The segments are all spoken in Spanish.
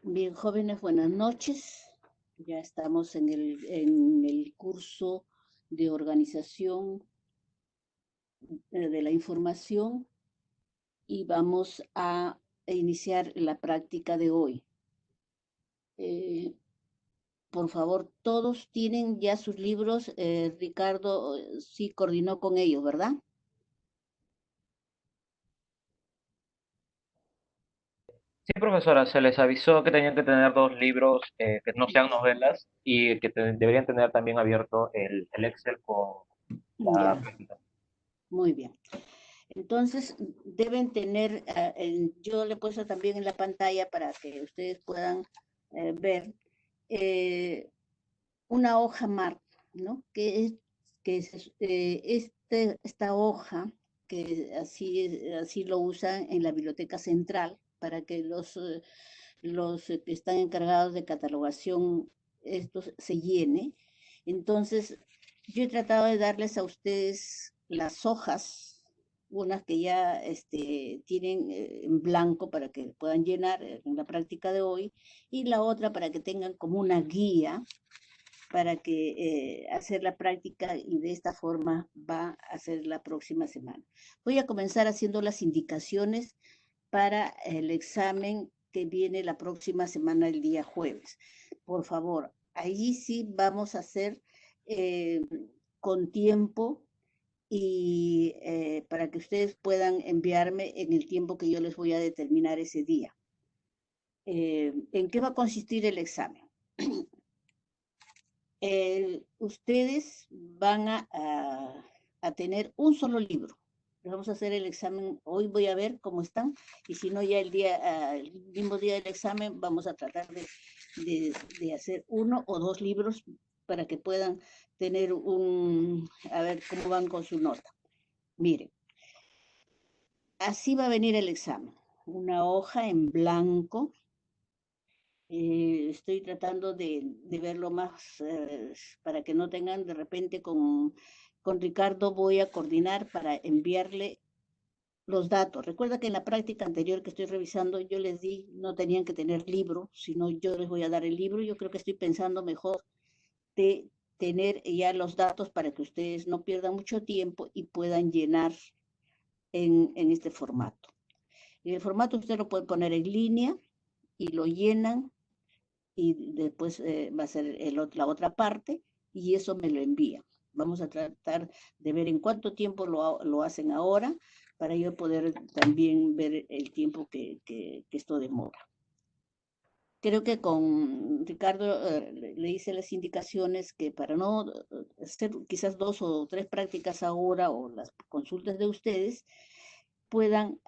Bien, jóvenes, buenas noches. Ya estamos en el curso de organización de la información y vamos a iniciar la práctica de hoy. Eh, por favor, todos tienen ya sus libros. Ricardo sí coordinó con ellos, ¿verdad? Sí, profesora, se les avisó que tenían que tener dos libros que no sean Ya, novelas y que deberían tener también abierto el Excel con la ya, práctica. muy bien. Entonces, deben tener, yo le he puesto también en la pantalla para que ustedes puedan ver eh, una hoja marca, ¿no? Esta hoja, que así lo usan en la biblioteca central para que los que están encargados de catalogación esto se llene. Entonces, yo he tratado de darles a ustedes las hojas, unas que ya tienen en blanco para que puedan llenar en la práctica de hoy, y la otra para que tengan como una guía para que hacer la práctica y de esta forma va a ser la próxima semana. Voy a comenzar haciendo las indicaciones para el examen que viene la próxima semana, el día jueves. Por favor, ahí sí vamos a hacer eh, con tiempo y para que ustedes puedan enviarme en el tiempo que yo les voy a determinar ese día. ¿En qué va a consistir el examen? Ustedes van a tener un solo libro. Vamos a hacer el examen, hoy voy a ver cómo están, y si no ya el mismo día del examen vamos a tratar de hacer uno o dos libros para que puedan tener a ver cómo van con su nota. Miren, así va a venir el examen. Una hoja en blanco. Estoy tratando de verlo más para que no tengan de repente con Ricardo voy a coordinar para enviarle los datos. Recuerda que en la práctica anterior que estoy revisando yo les di, no tenían que tener libro, sino yo les voy a dar el libro. Yo creo que estoy pensando mejor de tener ya los datos para que ustedes no pierdan mucho tiempo y puedan llenar en este formato. Y el formato usted lo puede poner en línea y lo llenan y después va a ser la otra parte y eso me lo envía. Vamos a tratar de ver en cuánto tiempo lo hacen ahora para yo poder también ver el tiempo que esto demora. Creo que con Ricardo le hice las indicaciones que para no hacer quizás dos o tres prácticas ahora o las consultas de ustedes, puedan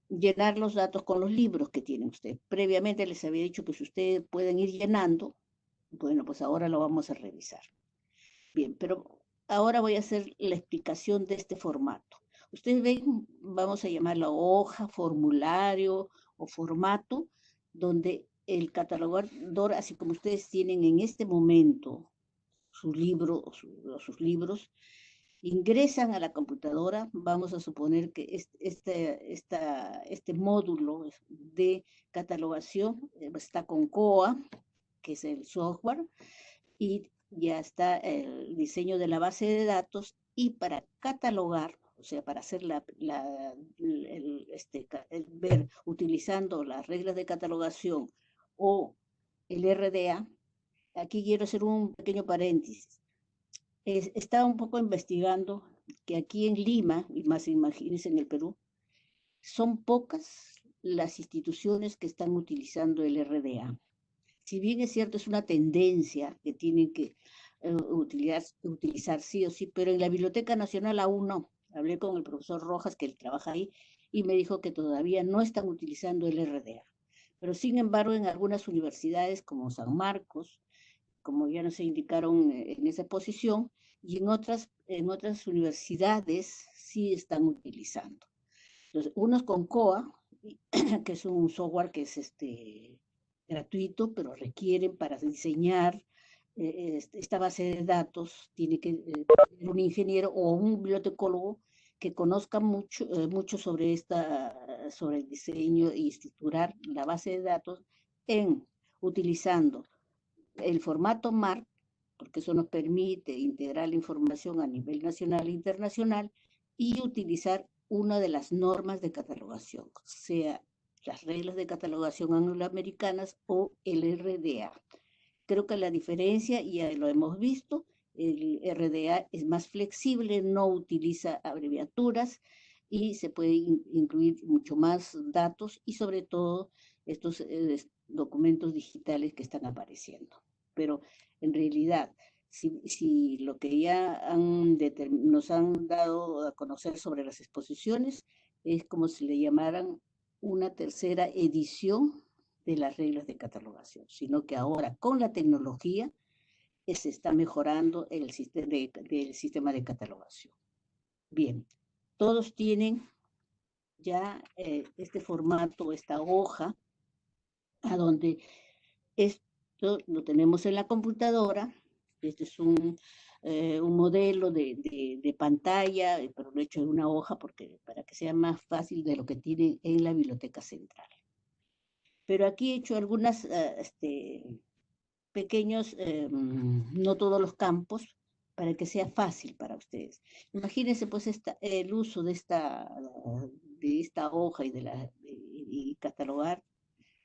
llenar los datos con los libros que tienen ustedes. Previamente les había dicho que si ustedes pueden ir llenando, bueno, pues ahora lo vamos a revisar. Bien, pero ahora voy a hacer la explicación de este formato. Ustedes ven, vamos a llamarlo hoja, formulario o formato, donde el catalogador, así como ustedes tienen en este momento su libro o sus libros, ingresan a la computadora, vamos a suponer que este módulo de catalogación está con COA, que es el software, y ya está el diseño de la base de datos, y para catalogar, o sea, para hacer ver utilizando las reglas de catalogación o el RDA, aquí quiero hacer un pequeño paréntesis. Estaba un poco investigando que aquí en Lima, y más imagínense en el Perú, son pocas las instituciones que están utilizando el RDA. Si bien es cierto, es una tendencia que tienen que utilizar sí o sí, pero en la Biblioteca Nacional aún no. Hablé con el profesor Rojas, que él trabaja ahí, y me dijo que todavía no están utilizando el RDA. Pero sin embargo, en algunas universidades como San Marcos, como ya nos indicaron en esa posición, y en otras universidades sí están utilizando. Entonces, unos con COA, que es un software que es gratuito, pero requieren para diseñar esta base de datos, tiene que tener un ingeniero o un bibliotecólogo que conozcan mucho sobre el diseño y estructurar la base de datos utilizando el formato MARC, porque eso nos permite integrar la información a nivel nacional e internacional, y utilizar una de las normas de catalogación, sea las reglas de catalogación angloamericanas o el RDA. Creo que la diferencia, ya lo hemos visto, el RDA es más flexible, no utiliza abreviaturas y se puede incluir mucho más datos y sobre todo estos documentos digitales que están apareciendo. Pero en realidad, si lo que ya nos han dado a conocer sobre las exposiciones es como si le llamaran una tercera edición de las reglas de catalogación, sino que ahora con la tecnología se está mejorando el sistema de catalogación. Bien, todos tienen ya este formato, esta hoja, a donde esto lo tenemos en la computadora. Este es un modelo de pantalla, pero lo he hecho en una hoja para que sea más fácil de lo que tienen en la biblioteca central. Pero aquí he hecho algunas pequeños, no todos los campos, para que sea fácil para ustedes. Imagínense pues el uso de esta hoja y catalogar.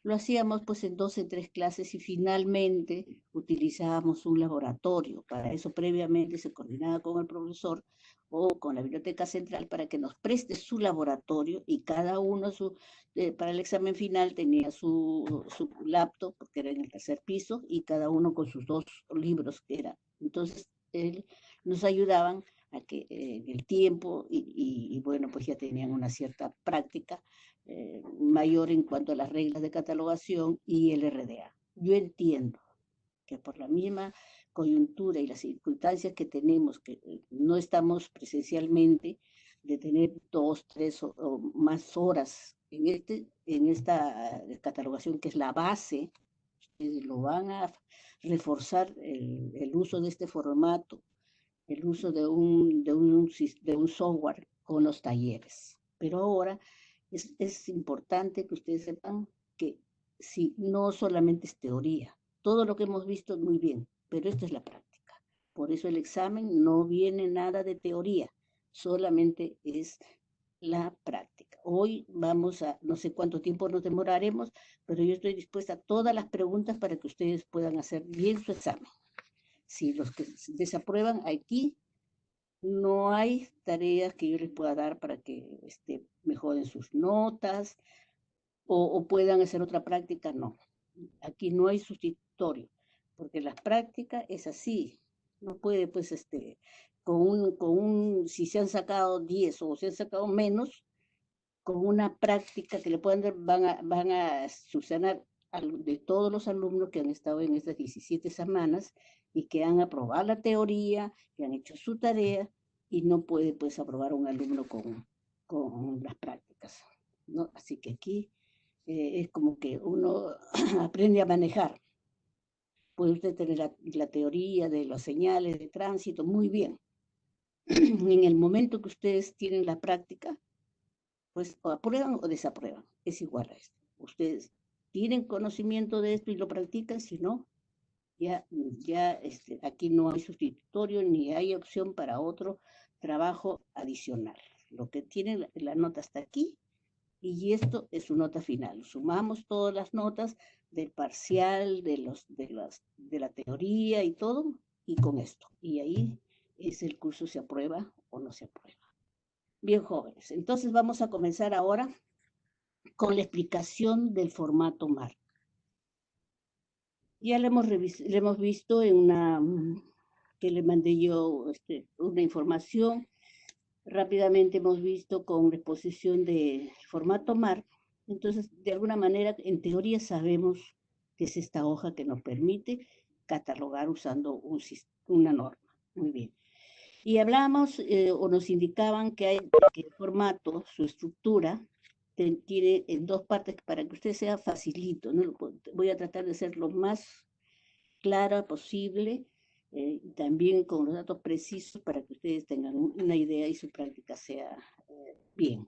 Lo hacíamos pues en 2 o 3 clases y finalmente utilizábamos un laboratorio. Para eso previamente se coordinaba con el profesor o con la biblioteca central para que nos preste su laboratorio y cada uno para el examen final tenía su laptop, porque era en el 3er piso, y cada uno con sus 2 libros que era. Entonces, nos ayudaban a que el tiempo y bueno, pues ya tenían una cierta práctica mayor en cuanto a las reglas de catalogación y el RDA. Yo entiendo que por la misma coyuntura y las circunstancias que tenemos, que no estamos presencialmente, de tener 2, 3 o más horas en esta catalogación, que es la base, ustedes lo van a reforzar el uso de este formato, el uso de un software con los talleres. Pero ahora es importante que ustedes sepan que si no solamente es teoría, todo lo que hemos visto muy bien, pero esto es la práctica. Por eso el examen no viene nada de teoría, solamente es la práctica. Hoy no sé cuánto tiempo nos demoraremos, pero yo estoy dispuesta a todas las preguntas para que ustedes puedan hacer bien su examen. Si los que desaprueban aquí, no hay tareas que yo les pueda dar para que mejoren sus notas o puedan hacer otra práctica, no. Aquí no hay sustitutorio, porque la práctica es así. No puede, pues, si se han sacado 10 o se han sacado menos, con una práctica que le puedan dar, van a subsanar de todos los alumnos que han estado en estas 17 semanas y que han aprobado la teoría, que han hecho su tarea, y no puede pues aprobar un alumno con las prácticas, ¿no? Así que aquí es como que uno aprende a manejar. Puede usted tener la teoría de las señales de tránsito muy bien. En el momento que ustedes tienen la práctica, pues o aprueban o desaprueban, es igual a esto. Ustedes tienen conocimiento de esto y lo practican, si no, ya aquí no hay sustitutorio ni hay opción para otro trabajo adicional. Lo que tiene la nota hasta aquí, y esto es su nota final. Sumamos todas las notas del parcial, de la teoría y todo, y con esto. Y ahí el curso se aprueba o no se aprueba. Bien, jóvenes, entonces vamos a comenzar ahora con la explicación del formato MARC. Ya lo hemos visto que le mandé yo una información. Rápidamente hemos visto con la exposición del formato MARC. Entonces, de alguna manera, en teoría sabemos que es esta hoja que nos permite catalogar usando una norma. Muy bien. Y hablamos o nos indicaban que el formato, su estructura, tiene en 2 partes para que usted sea facilito, ¿no? Voy a tratar de ser lo más clara posible y también con los datos precisos para que ustedes tengan una idea y su práctica sea bien.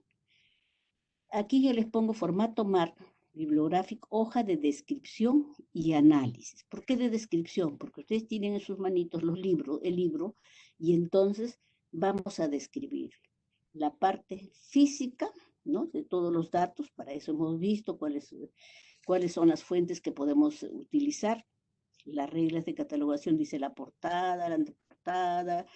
Aquí yo les pongo formato MAR, bibliográfico, hoja de descripción y análisis. ¿Por qué de descripción? Porque ustedes tienen en sus manitos el libro, y entonces vamos a describir la parte física, ¿no? De todos los datos. Para eso hemos visto cuáles son las fuentes que podemos utilizar. Las reglas de catalogación dice la portada, la anteportada,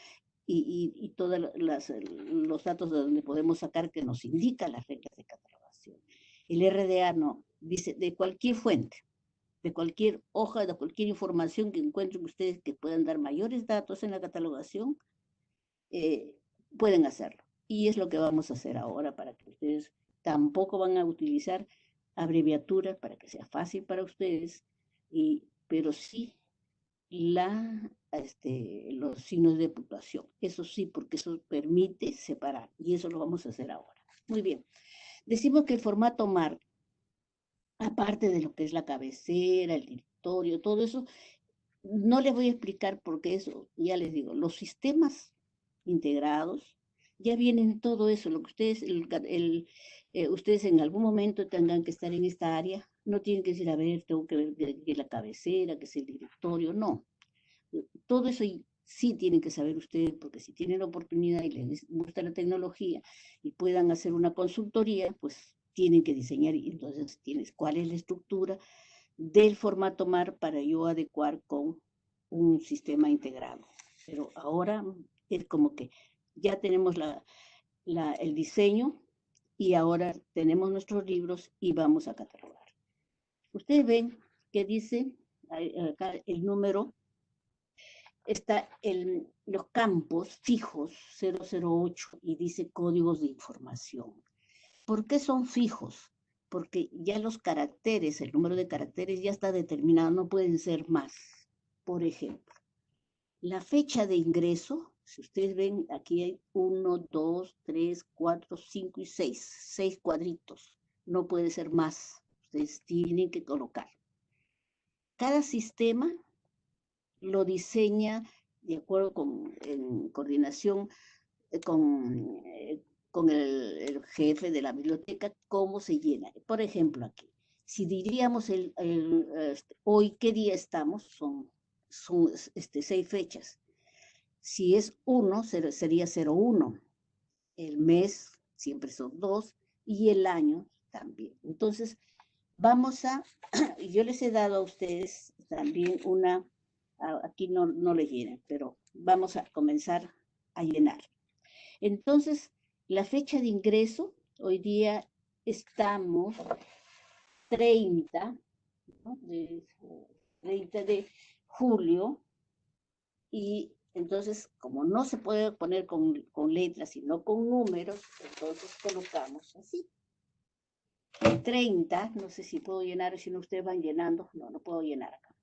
y todos los datos de donde podemos sacar que nos indica las reglas de catalogación. El RDA no, dice de cualquier fuente, de cualquier hoja, de cualquier información que encuentren ustedes que puedan dar mayores datos en la catalogación, pueden hacerlo. Y es lo que vamos a hacer ahora para que ustedes tampoco van a utilizar abreviaturas para que sea fácil para ustedes, pero sí los signos de puntuación. Eso sí, porque eso permite separar, y eso lo vamos a hacer ahora. Muy bien. Decimos que el formato MAR, aparte de lo que es la cabecera, el directorio, todo eso, no les voy a explicar porque eso, ya les digo, los sistemas integrados ya vienen todo eso, lo que ustedes en algún momento tengan que estar en esta área, no tienen que decir, a ver, tengo que ver qué es la cabecera, qué es el directorio, no. Todo eso sí tienen que saber ustedes, porque si tienen la oportunidad y les gusta la tecnología y puedan hacer una consultoría, pues tienen que diseñar, y entonces tienes cuál es la estructura del formato MAR para yo adecuar con un sistema integrado. Pero ahora es como que ya tenemos el diseño y ahora tenemos nuestros libros y vamos a catalogar. Ustedes ven que dice acá el número, está los campos fijos 008 y dice códigos de información. ¿Por qué son fijos? Porque ya los caracteres, el número de caracteres ya está determinado, no pueden ser más. Por ejemplo, la fecha de ingreso, si ustedes ven, aquí hay 1, 2, 3, 4, 5 y 6, 6 cuadritos. No puede ser más. Ustedes tienen que colocar. Cada sistema lo diseña de acuerdo en coordinación con el jefe de la biblioteca, cómo se llena. Por ejemplo, aquí, si diríamos hoy, ¿qué día estamos? Son 6 fechas. Si es 1, sería 01. El mes siempre son 2 y el año también. Entonces, yo les he dado a ustedes también aquí no le llenen, pero vamos a comenzar a llenar. Entonces, la fecha de ingreso, hoy día estamos 30, ¿no? 30 de julio, y entonces, como no se puede poner con letras, sino con números, entonces colocamos así. 30, no sé si puedo llenar, si no ustedes van llenando, no puedo llenar acá.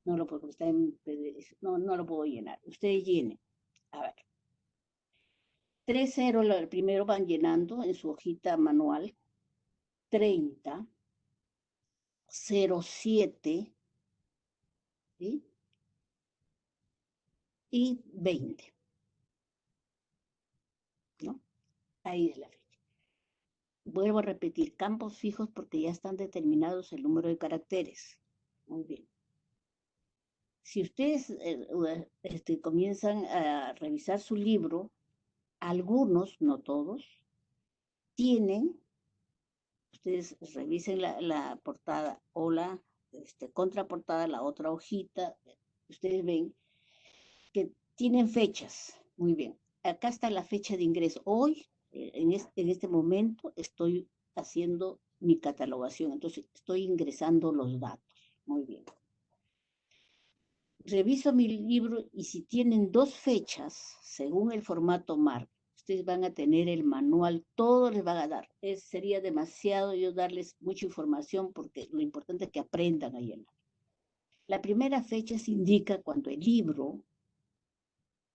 No lo puedo, está en PDF, no lo puedo llenar. Ustedes llenen. A ver. 30, el primero van llenando en su hojita manual. 30, 07, ¿sí? Y 20, ¿no? Ahí es la fecha. Vuelvo a repetir, campos fijos porque ya están determinados el número de caracteres. Muy bien. Si ustedes comienzan a revisar su libro, algunos, no todos, ustedes revisen la portada o la contraportada, la otra hojita, ustedes ven que tienen fechas. Muy bien. Acá está la fecha de ingreso. Hoy, en este momento, estoy haciendo mi catalogación, entonces estoy ingresando los datos. Muy bien. Reviso mi libro y si tienen 2 fechas, según el formato MAR, ustedes van a tener el manual, todo les va a dar. Sería demasiado yo darles mucha información porque lo importante es que aprendan a llenar. La primera fecha se indica cuando el libro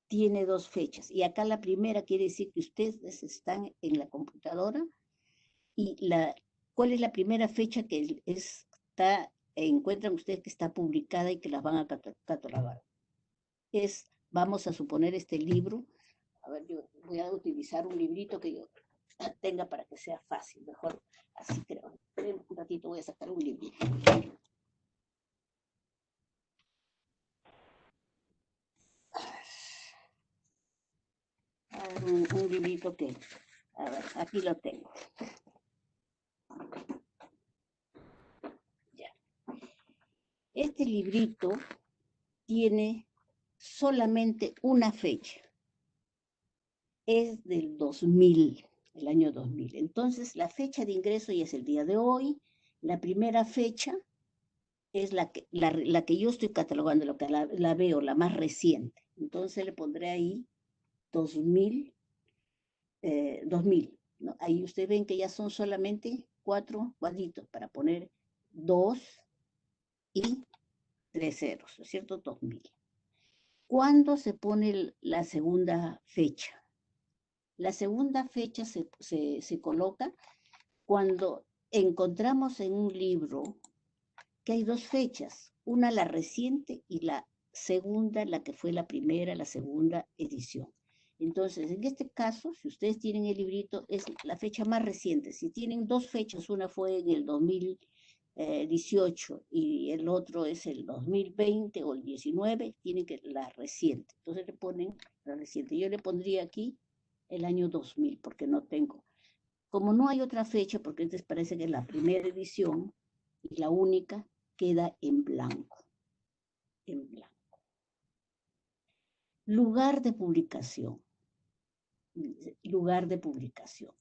tiene 2 fechas. Y acá la primera quiere decir que ustedes están en la computadora y ¿cuál es la primera fecha que encuentran ustedes que está publicada y que la van a catalogar? vamos a suponer este libro. A ver, yo voy a utilizar un librito que yo tenga para que sea fácil, mejor así creo. Un ratito voy a sacar un librito. A ver, un librito que, a ver, aquí lo tengo. Ya. Este librito tiene solamente una fecha. Es del 2000, el año 2000. Entonces, la fecha de ingreso ya es el día de hoy. La primera fecha es la que yo estoy catalogando, lo que la veo, la más reciente. Entonces le pondré ahí 2000, 2000, ¿no? Ahí ustedes ven que ya son solamente 4 cuadritos para poner 2 y 3 ceros, ¿no es cierto? 2000. ¿Cuándo se pone la segunda fecha? La segunda fecha se coloca cuando encontramos en un libro que hay dos fechas, una la reciente y la segunda, la que fue la primera, la segunda edición. Entonces, en este caso, si ustedes tienen el librito, es la fecha más reciente. Si tienen dos fechas, una fue en el 2018 y el otro es el 2020 o el 19, tienen que la reciente. Entonces le ponen la reciente. Yo le pondría aquí el año 2000 porque no tengo. Como no hay otra fecha, porque entonces parece que es la primera edición y la única, queda en blanco. En blanco. Lugar de publicación. Lugar de publicación.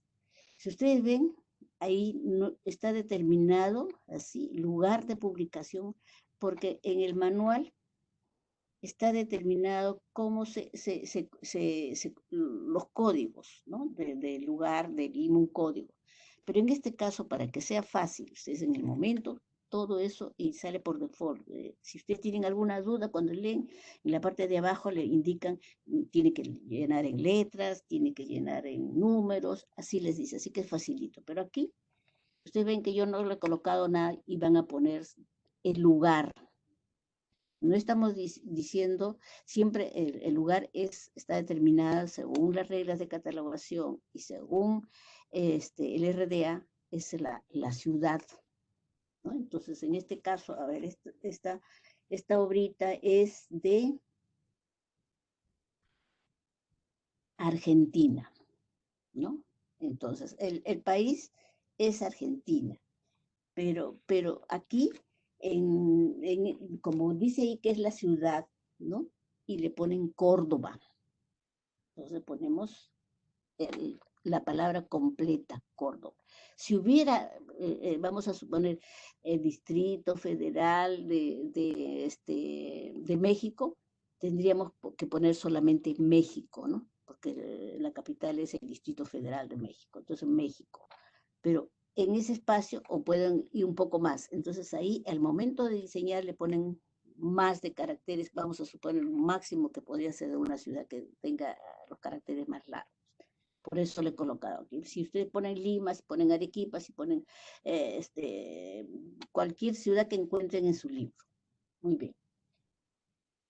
Si ustedes ven, ahí no, está determinado así, lugar de publicación, porque en el manual está determinado cómo los códigos, ¿no? Del lugar, del IMU, un código. Pero en este caso, para que sea fácil, ustedes en el momento, todo eso y sale por default. Si ustedes tienen alguna duda, cuando leen, en la parte de abajo le indican, tiene que llenar en letras, tiene que llenar en números, así les dice, así que es facilito. Pero aquí, ustedes ven que yo no le he colocado nada y van a poner el lugar. No estamos diciendo, siempre el lugar está determinado según las reglas de catalogación y según el RDA, es la ciudad, ¿no? Entonces, en este caso, a ver, esta obrita es de Argentina, ¿no? Entonces, el país es Argentina, pero aquí, como dice ahí que es la ciudad, ¿no? Y le ponen Córdoba. Entonces ponemos la palabra completa, Córdoba. Si hubiera, vamos a suponer, el Distrito Federal de México, tendríamos que poner solamente México, ¿no? Porque la capital es el Distrito Federal de México, entonces México. Pero en ese espacio, o pueden ir un poco más. Entonces ahí, al momento de diseñar, le ponen más de caracteres, vamos a suponer un máximo que podría ser de una ciudad que tenga los caracteres más largos. Por eso le he colocado aquí. Si ustedes ponen Lima, si ponen Arequipa, si ponen cualquier ciudad que encuentren en su libro. Muy bien.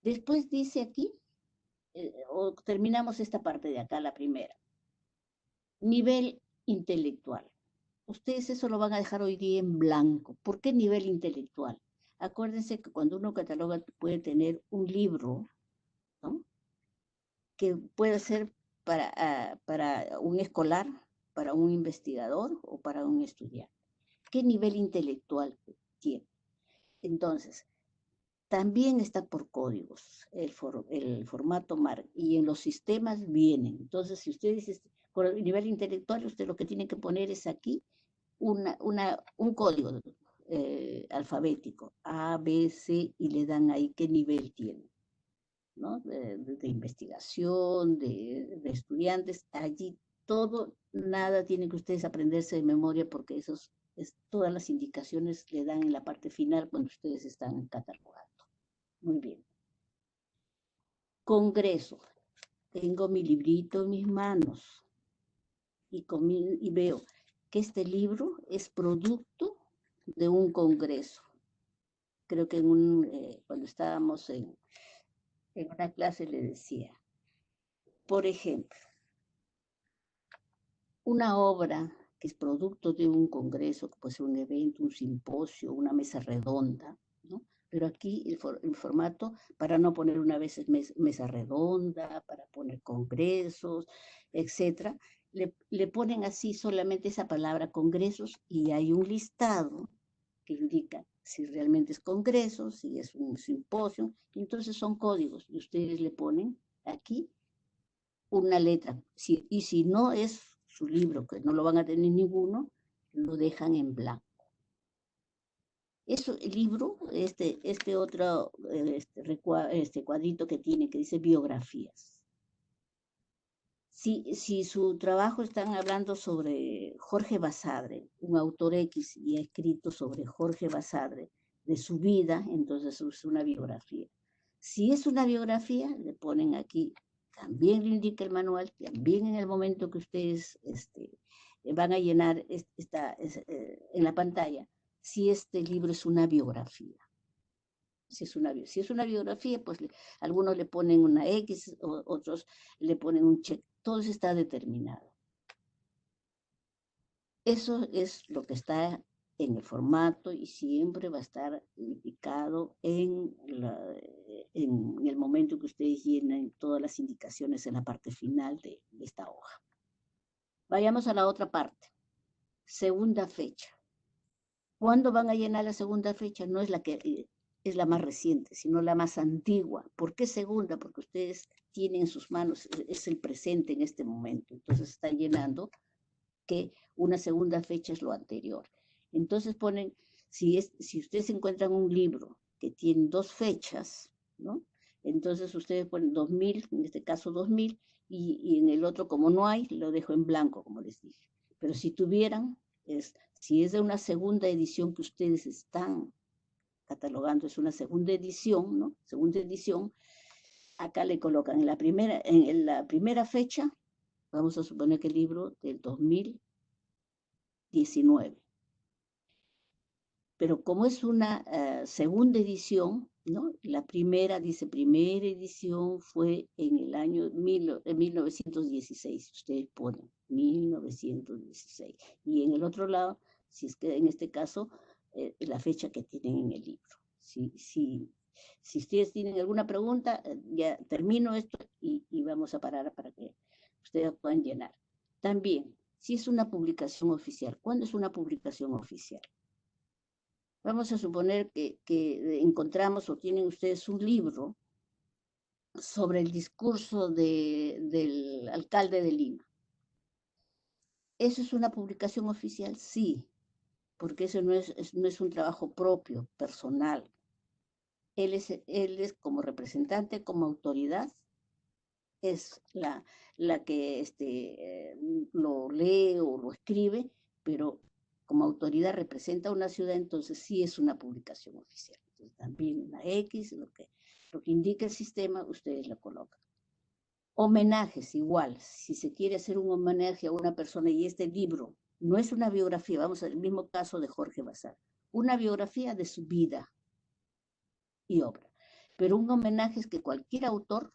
Después dice aquí, o terminamos esta parte de acá, la primera. Nivel intelectual. Ustedes eso lo van a dejar hoy día en blanco. ¿Por qué nivel intelectual? Acuérdense que cuando uno cataloga puede tener un libro, ¿no? Que puede ser para un escolar, para un investigador o para un estudiante. ¿Qué nivel intelectual tiene? Entonces, también está por códigos el formato MARC y en los sistemas vienen. Entonces, si usted dice por el nivel intelectual, usted lo que tiene que poner es aquí un código alfabético, A, B, C, y le dan ahí qué nivel tiene, ¿no? De investigación, de estudiantes, allí todo, nada tienen que ustedes aprenderse de memoria porque todas las indicaciones le dan en la parte final cuando ustedes están catalogando. Muy bien. Congreso. Tengo mi librito en mis manos y veo que este libro es producto de un congreso. Creo que cuando estábamos en una clase le decía, por ejemplo, una obra que es producto de un congreso, que puede ser un evento, un simposio, una mesa redonda, ¿no? Pero aquí el formato, para no poner una vez mesa redonda, para poner congresos, etcétera, le ponen así solamente esa palabra congresos y hay un listado que indica si realmente es congreso, si es un simposio, entonces son códigos y ustedes le ponen aquí una letra. Y si no es su libro, que no lo van a tener ninguno, lo dejan en blanco. Eso, el libro, este otro cuadrito que tiene, que dice biografías. Si su trabajo están hablando sobre Jorge Basadre, un autor X, y ha escrito sobre Jorge Basadre, de su vida, entonces es una biografía. Si es una biografía, le ponen aquí, también lo indica el manual, también en el momento que ustedes van a llenar en la pantalla, si este libro es una biografía. Si es una biografía, pues algunos le ponen una X, otros le ponen un check. Todo eso está determinado. Eso es lo que está en el formato y siempre va a estar indicado en el momento que ustedes llenen todas las indicaciones en la parte final de esta hoja. Vayamos a la otra parte. Segunda fecha. ¿Cuándo van a llenar la segunda fecha? No es la que es la más reciente, sino la más antigua. ¿Por qué segunda? Porque ustedes tienen en sus manos, es el presente en este momento. Entonces están llenando que una segunda fecha es lo anterior. Entonces ponen, si ustedes encuentran un libro que tiene dos fechas, ¿no? Entonces ustedes ponen 2000, en este caso 2000, y en el otro, como no hay, lo dejo en blanco, como les dije. Pero si tuvieran, si es de una segunda edición que ustedes están catalogando, es una segunda edición, ¿no? Segunda edición, acá le colocan en la primera fecha, vamos a suponer que el libro del 2019. Pero como es una segunda edición, ¿no? La primera, dice, primera edición fue en el año 1916, ustedes ponen 1916. Y en el otro lado, si es que en este caso, la fecha que tienen en el libro. Si ustedes tienen alguna pregunta, ya termino esto y vamos a parar para que ustedes puedan llenar. También, si es una publicación oficial, ¿cuándo es una publicación oficial? Vamos a suponer que encontramos o tienen ustedes un libro sobre el discurso del alcalde de Lima. ¿Eso es una publicación oficial? Sí, porque eso no es un trabajo propio, personal. Él es como representante, como autoridad, es la que lo lee o lo escribe, pero como autoridad representa una ciudad, entonces sí es una publicación oficial. Entonces también una X, lo que indica el sistema, ustedes lo colocan. Homenajes, igual, si se quiere hacer un homenaje a una persona y este libro no es una biografía, vamos al mismo caso de Jorge Basar, una biografía de su vida y obra, pero un homenaje es que cualquier autor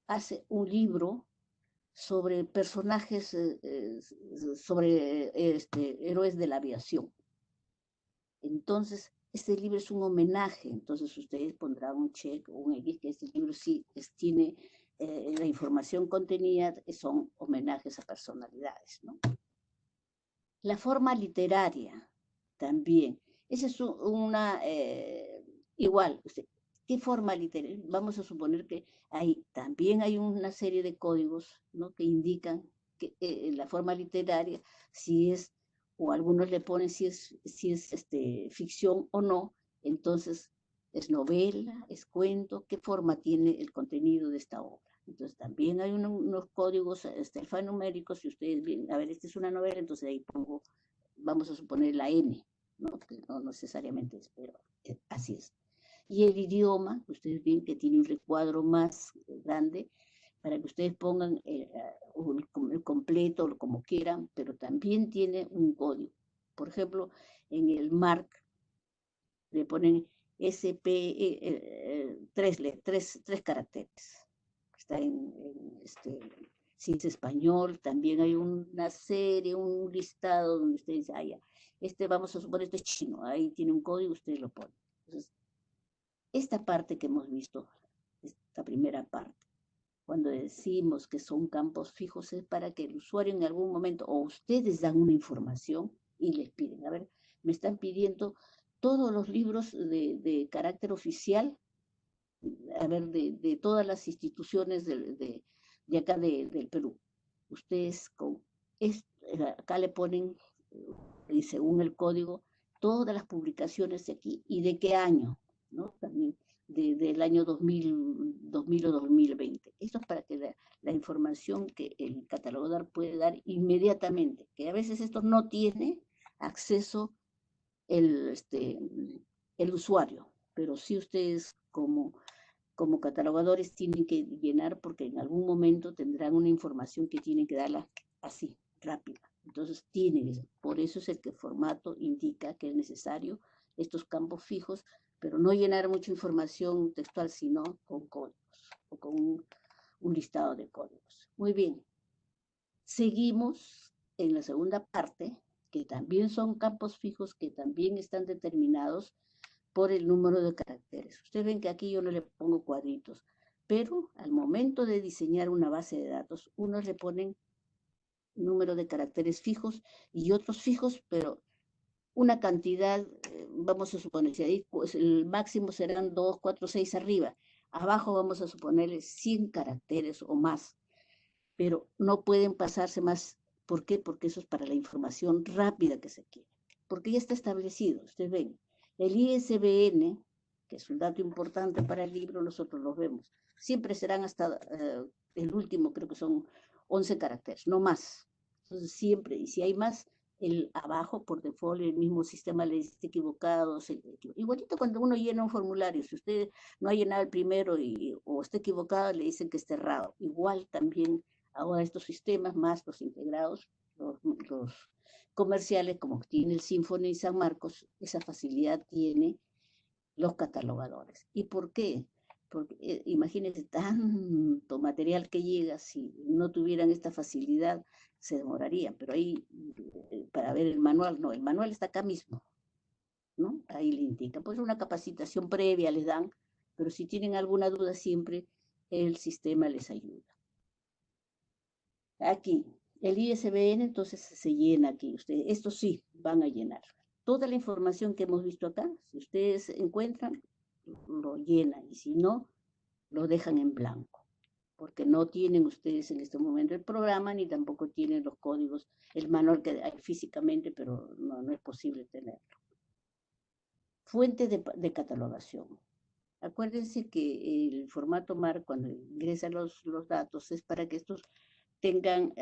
hace un libro sobre personajes, sobre héroes de la aviación. Entonces, este libro es un homenaje, entonces ustedes pondrán un check o un X, que este libro sí tiene la información contenida, son homenajes a personalidades, ¿no? La forma literaria también. Esa es igual, ¿qué forma literaria? Vamos a suponer que también hay una serie de códigos, ¿no? Que indican que la forma literaria, si es, o algunos le ponen si es ficción o no, entonces es novela, es cuento, ¿qué forma tiene el contenido de esta obra? Entonces también hay unos códigos alfanuméricos, si ustedes ven, a ver, esta es una novela, entonces ahí pongo, vamos a suponer la N, ¿no? Que no necesariamente es, pero así es. Y el idioma, ustedes ven que tiene un recuadro más grande para que ustedes pongan el completo, como quieran, pero también tiene un código. Por ejemplo, en el MARC le ponen tres caracteres. Está si es español, también hay una serie, un listado donde usted dice, ya, vamos a suponer, este es chino, ahí tiene un código, usted lo pone. Entonces, esta parte que hemos visto, esta primera parte, cuando decimos que son campos fijos, es para que el usuario en algún momento, o ustedes dan una información y les piden, a ver, me están pidiendo todos los libros de carácter oficial, a ver, de todas las instituciones de acá del Perú. Ustedes acá le ponen, y según el código, todas las publicaciones de aquí y de qué año, ¿no? También del año 2000 o 2020. Esto es para que la información que el catalogador puede dar inmediatamente, que a veces esto no tiene acceso el usuario, pero sí ustedes como catalogadores tienen que llenar porque en algún momento tendrán una información que tienen que darla así, rápida. Entonces tienen, por eso es el que el formato indica que es necesario estos campos fijos, pero no llenar mucha información textual, sino con códigos o con un listado de códigos. Muy bien, seguimos en la segunda parte, que también son campos fijos, que también están determinados por el número de caracteres. Ustedes ven que aquí yo no le pongo cuadritos, pero al momento de diseñar una base de datos, unos le ponen número de caracteres fijos y otros fijos, pero una cantidad, vamos a suponer, si ahí pues, el máximo serán 2, 4, 6 arriba. Abajo vamos a suponerle 100 caracteres o más, pero no pueden pasarse más. ¿Por qué? Porque eso es para la información rápida que se quiere. Porque ya está establecido. Ustedes ven, el ISBN, que es un dato importante para el libro, nosotros lo vemos. Siempre serán hasta el último, creo que son 11 caracteres, no más. Entonces siempre, y si hay más, el abajo por default el mismo sistema le dice equivocado, igualito cuando uno llena un formulario, si usted no ha llenado el primero o está equivocado, le dicen que está errado. Igual también ahora estos sistemas más los integrados, los comerciales, como tiene el Symphony y San Marcos, esa facilidad tiene los catalogadores. ¿Y por qué? Porque imagínense tanto material que llega, si no tuvieran esta facilidad, se demorarían, pero ahí para ver el manual, no, el manual está acá mismo, ¿no? Ahí le indican, pues una capacitación previa les dan, pero si tienen alguna duda siempre el sistema les ayuda. Aquí, el ISBN entonces se llena aquí. Ustedes, esto sí, van a llenar. Toda la información que hemos visto acá, si ustedes encuentran, lo llenan. Y si no, lo dejan en blanco. Porque no tienen ustedes en este momento el programa, ni tampoco tienen los códigos, el manual que hay físicamente, pero no es posible tenerlo. Fuente de catalogación. Acuérdense que el formato MAR, cuando ingresa los datos, es para que estos tengan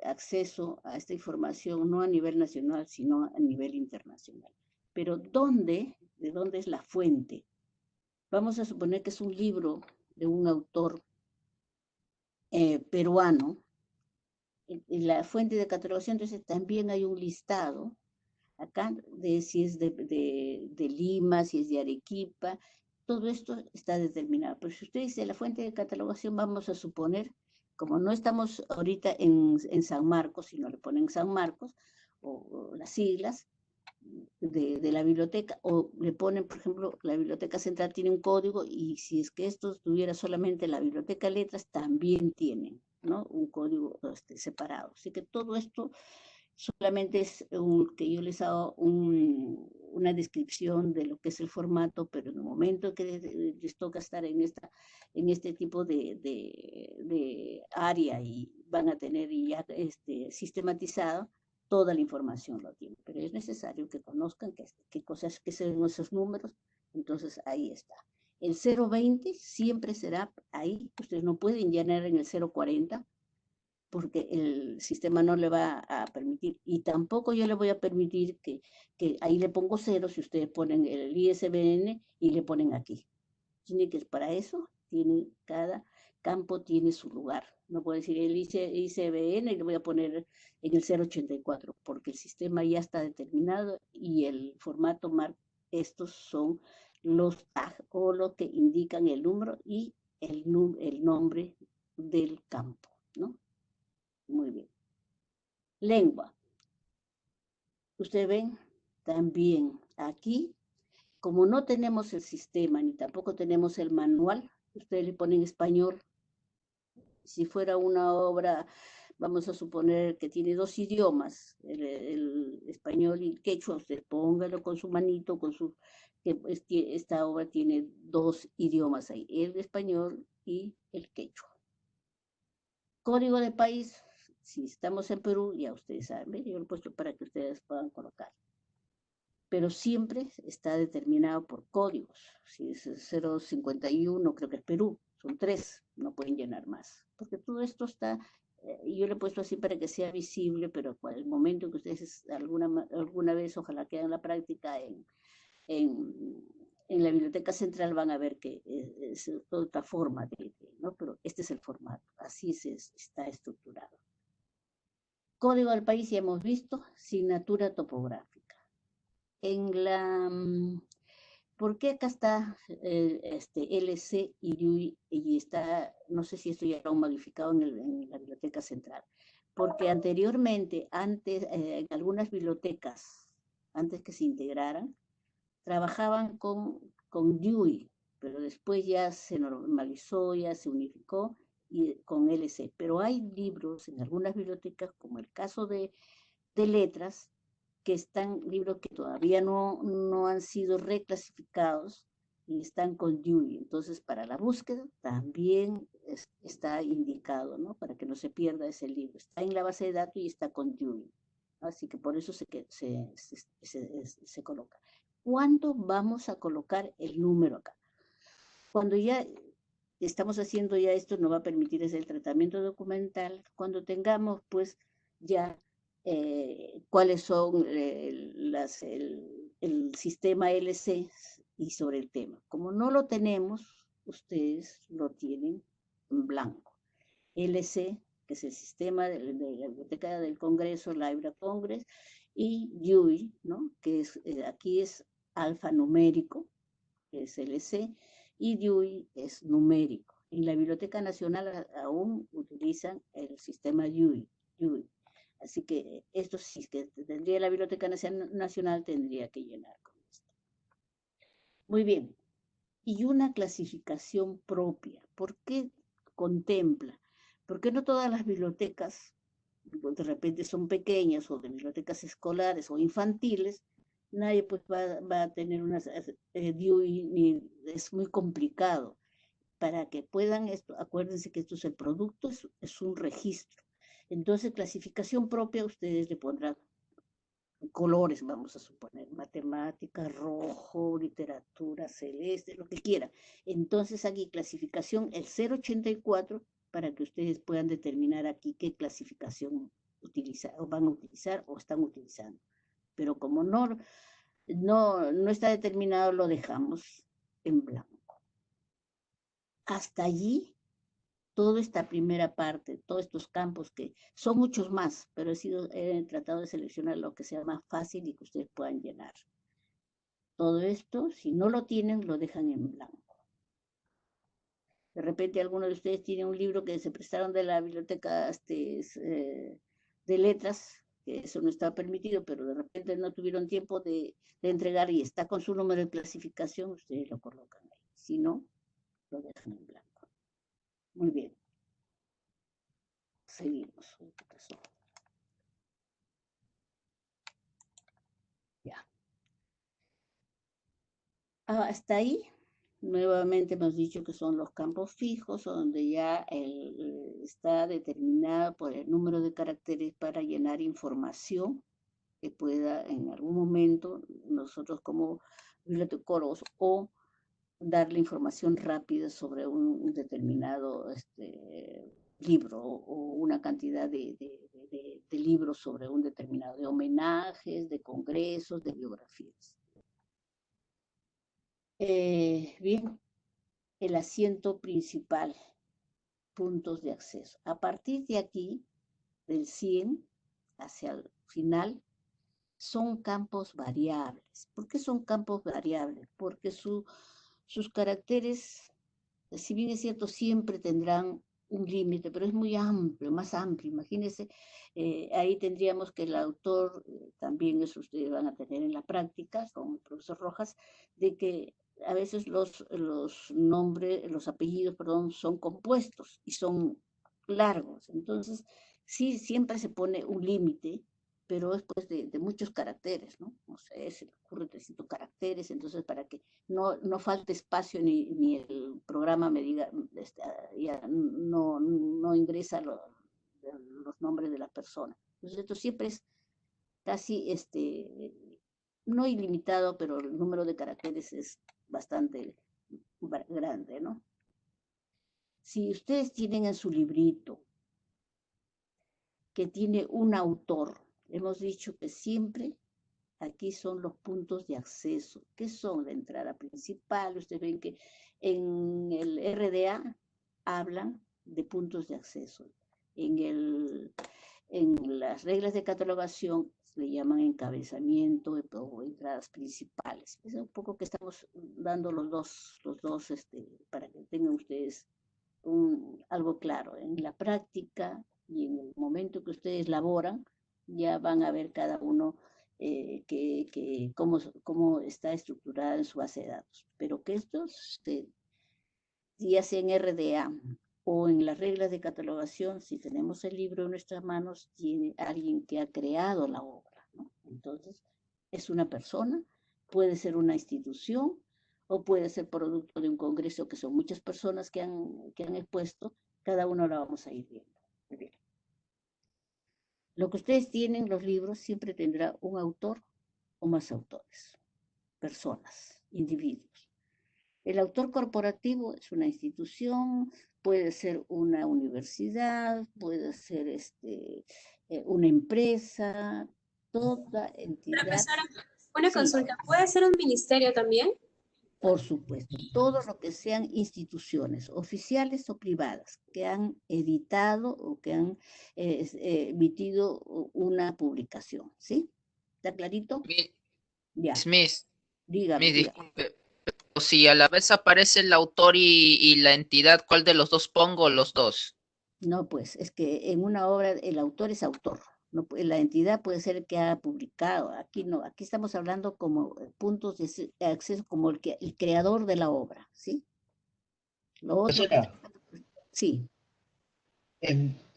acceso a esta información no a nivel nacional, sino a nivel internacional. Pero ¿de dónde es la fuente? Vamos a suponer que es un libro de un autor peruano. En la fuente de catalogación, entonces también hay un listado acá de si es de Lima, si es de Arequipa, todo esto está determinado. Pero si usted dice la fuente de catalogación, vamos a suponer, como no estamos ahorita en San Marcos, sino le ponen San Marcos, o las siglas de la biblioteca, o le ponen, por ejemplo, la biblioteca central tiene un código, y si es que esto tuviera solamente la biblioteca letras, también tienen, ¿no? Un código separado. Así que todo esto solamente es que yo les hago una descripción de lo que es el formato, pero en el momento que les toca estar en este tipo de área y van a tener ya sistematizado, toda la información lo tienen. Pero es necesario que conozcan qué cosas, qué son esos números, entonces ahí está. El 020 siempre será ahí, ustedes no pueden llenar en el 040, porque el sistema no le va a permitir, y tampoco yo le voy a permitir que ahí le pongo 0 si ustedes ponen el ISBN y le ponen aquí. Tiene que, para eso, cada campo tiene su lugar. No puedo decir el ISBN y le voy a poner en el 084, porque el sistema ya está determinado y el formato MARC, estos son los tag o lo que indican el número y el nombre del campo, ¿no? Muy bien. Lengua. Ustedes ven también aquí, como no tenemos el sistema ni tampoco tenemos el manual, ustedes le ponen español. Si fuera una obra, vamos a suponer que tiene dos idiomas, el español y el quechua, usted póngalo con su manito, que esta obra tiene dos idiomas ahí, el español y el quechua. Código de país, si estamos en Perú, ya ustedes saben, yo lo he puesto para que ustedes puedan colocar. Pero siempre está determinado por códigos. Si es 051, creo que es Perú, son 3, no pueden llenar más. Porque todo esto está, yo lo he puesto así para que sea visible, pero para el momento que ustedes alguna vez, ojalá que hagan la práctica en, en la Biblioteca Central, van a ver que es otra forma, ¿no? Pero este es el formato, así está estructurado. Código del país ya hemos visto, signatura topográfica. En la, ¿por qué acá está LC y está, no sé si esto ya lo han modificado en la Biblioteca Central? Porque anteriormente, antes, en algunas bibliotecas, antes que se integraran, trabajaban con Dewey, pero después ya se normalizó, ya se unificó y, con LC. Pero hay libros en algunas bibliotecas, como el caso de letras, que están libros que todavía no han sido reclasificados y están con Dewey. Entonces, para la búsqueda también está indicado, ¿no? Para que no se pierda ese libro. Está en la base de datos y está con Dewey. Así que por eso se coloca. ¿Cuándo vamos a colocar el número acá? Cuando ya estamos haciendo ya esto, nos va a permitir hacer el tratamiento documental, cuando tengamos pues ya cuáles son el sistema LC y sobre el tema. Como no lo tenemos, ustedes lo tienen en blanco. LC, que es el sistema de la Biblioteca del Congreso, Library Congress, y DEWI, ¿no? Que es, aquí es alfanumérico, que es LC, y DEWI es numérico. En la Biblioteca Nacional aún utilizan el sistema DEWI. Así que esto sí que tendría la Biblioteca Nacional, tendría que llenar con esto. Muy bien. Y una clasificación propia. ¿Por qué contempla? Porque no todas las bibliotecas de repente son pequeñas o de bibliotecas escolares o infantiles, nadie pues va a tener una DEWI, es muy complicado. Para que puedan esto, acuérdense que esto es el producto, es un registro. Entonces, clasificación propia, ustedes le pondrán colores, vamos a suponer, matemática, rojo, literatura, celeste, lo que quieran. Entonces, aquí clasificación, el 084, para que ustedes puedan determinar aquí qué clasificación o van a utilizar o están utilizando. Pero como no está determinado, lo dejamos en blanco. Hasta allí toda esta primera parte, todos estos campos que son muchos más, pero he tratado de seleccionar lo que sea más fácil y que ustedes puedan llenar. Todo esto, si no lo tienen, lo dejan en blanco. De repente alguno de ustedes tiene un libro que se prestaron de la biblioteca de letras, que eso no está permitido, pero de repente no tuvieron tiempo de entregar y está con su número de clasificación, ustedes lo colocan ahí. Si no, lo dejan en blanco. Muy bien. Seguimos. Ya. Hasta ahí, nuevamente hemos dicho que son los campos fijos, donde ya está determinado por el número de caracteres para llenar información que pueda en algún momento nosotros como bibliotecólogos o darle información rápida sobre un determinado libro o una cantidad de libros sobre un determinado, de homenajes, de congresos, de biografías. Bien, el asiento principal, puntos de acceso. A partir de aquí, del 100 hacia el final, son campos variables. ¿Por qué son campos variables? Porque sus caracteres, si bien es cierto, siempre tendrán un límite, pero es muy amplio, más amplio. Imagínense, ahí tendríamos que el autor, también eso ustedes van a tener en la práctica con el profesor Rojas, de que a veces los nombres, los apellidos, perdón, son compuestos y son largos. Entonces, sí, siempre se pone un límite, pero es pues de muchos caracteres, ¿no? No sé, se le ocurre 300 caracteres, entonces para que no falte espacio ni el programa me diga, ya no ingresa los nombres de la persona. Entonces esto siempre es casi, no ilimitado, pero el número de caracteres es bastante grande, ¿no? Si ustedes tienen en su librito que tiene un autor, hemos dicho que siempre aquí son los puntos de acceso. ¿Qué son? La entrada principal. Ustedes ven que en el RDA hablan de puntos de acceso. En las reglas de catalogación le llaman encabezamiento o entradas principales. Es un poco que estamos dando los dos para que tengan ustedes algo claro. En la práctica y en el momento que ustedes laboran, ya van a ver cada uno cómo está estructurada en su base de datos. Pero que estos, ya sea en RDA o en las reglas de catalogación, si tenemos el libro en nuestras manos, tiene alguien que ha creado la obra, ¿no? Entonces, es una persona, puede ser una institución, o puede ser producto de un congreso, que son muchas personas que han expuesto, cada uno la vamos a ir viendo. Muy bien. Lo que ustedes tienen, los libros, siempre tendrá un autor o más autores, personas, individuos. El autor corporativo es una institución, puede ser una universidad, puede ser una empresa, toda entidad. Profesora, una Sí, consulta. ¿Puede ser un ministerio también? por supuesto, todo lo que sean instituciones oficiales o privadas que han editado o que han emitido una publicación, ¿sí? ¿Está clarito? Miss, Ya, Miss, dígame, Miss, dígame. disculpe. O si a la vez aparece el autor y la entidad, ¿cuál de los dos pongo? Los dos. No, pues es que en una obra el autor es autor. No, la entidad puede ser el que ha publicado. Aquí no, aquí estamos hablando como puntos de acceso, como el creador de la obra, ¿sí? Lo otro que... Profesora, Sí,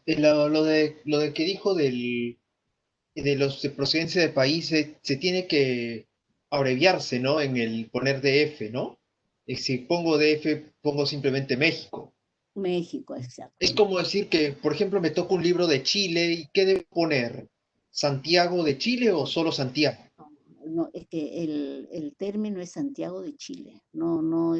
lo de que dijo de los de procedencia de países, se tiene que abreviarse, ¿no? En el poner DF, ¿no? Y si pongo DF, pongo simplemente México. México, exacto. Es como decir que, por ejemplo, me toca un libro de Chile y ¿qué debo poner? ¿Santiago de Chile o solo Santiago? No, es que el término es Santiago de Chile, no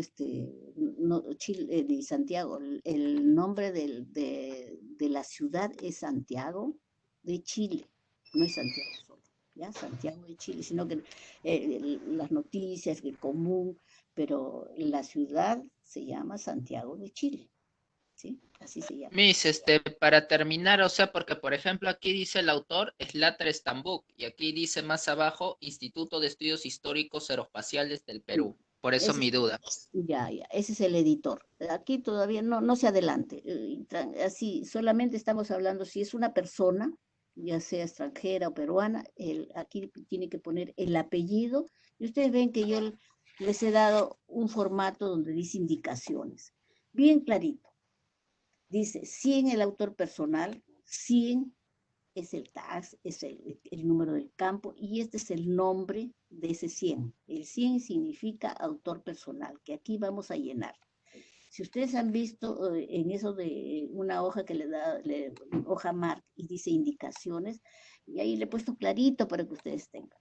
Chile ni Santiago. El nombre de la ciudad es Santiago de Chile, no es Santiago solo, ¿ya? Santiago de Chile, sino que las noticias, el común, pero la ciudad se llama Santiago de Chile, ¿sí? Así se llama. Miss, para terminar, o sea, porque por ejemplo aquí dice el autor Slater Stambuk y aquí dice más abajo Instituto de Estudios Históricos Aeroespaciales del Sí. Perú. Por eso Ese, mi duda. ya, ese es el editor. Aquí todavía no se adelante. Así, solamente estamos hablando si es una persona, ya sea extranjera o peruana, aquí tiene que poner el apellido. Y ustedes ven que yo les he dado un formato donde dice indicaciones. Bien clarito. Dice 100 el autor personal, 100 es el tax, es el número del campo, y este es el nombre de ese 100. El 100 significa autor personal, que aquí vamos a llenar. Si ustedes han visto en eso de una hoja que hoja mark y dice indicaciones, y ahí le he puesto clarito para que ustedes tengan.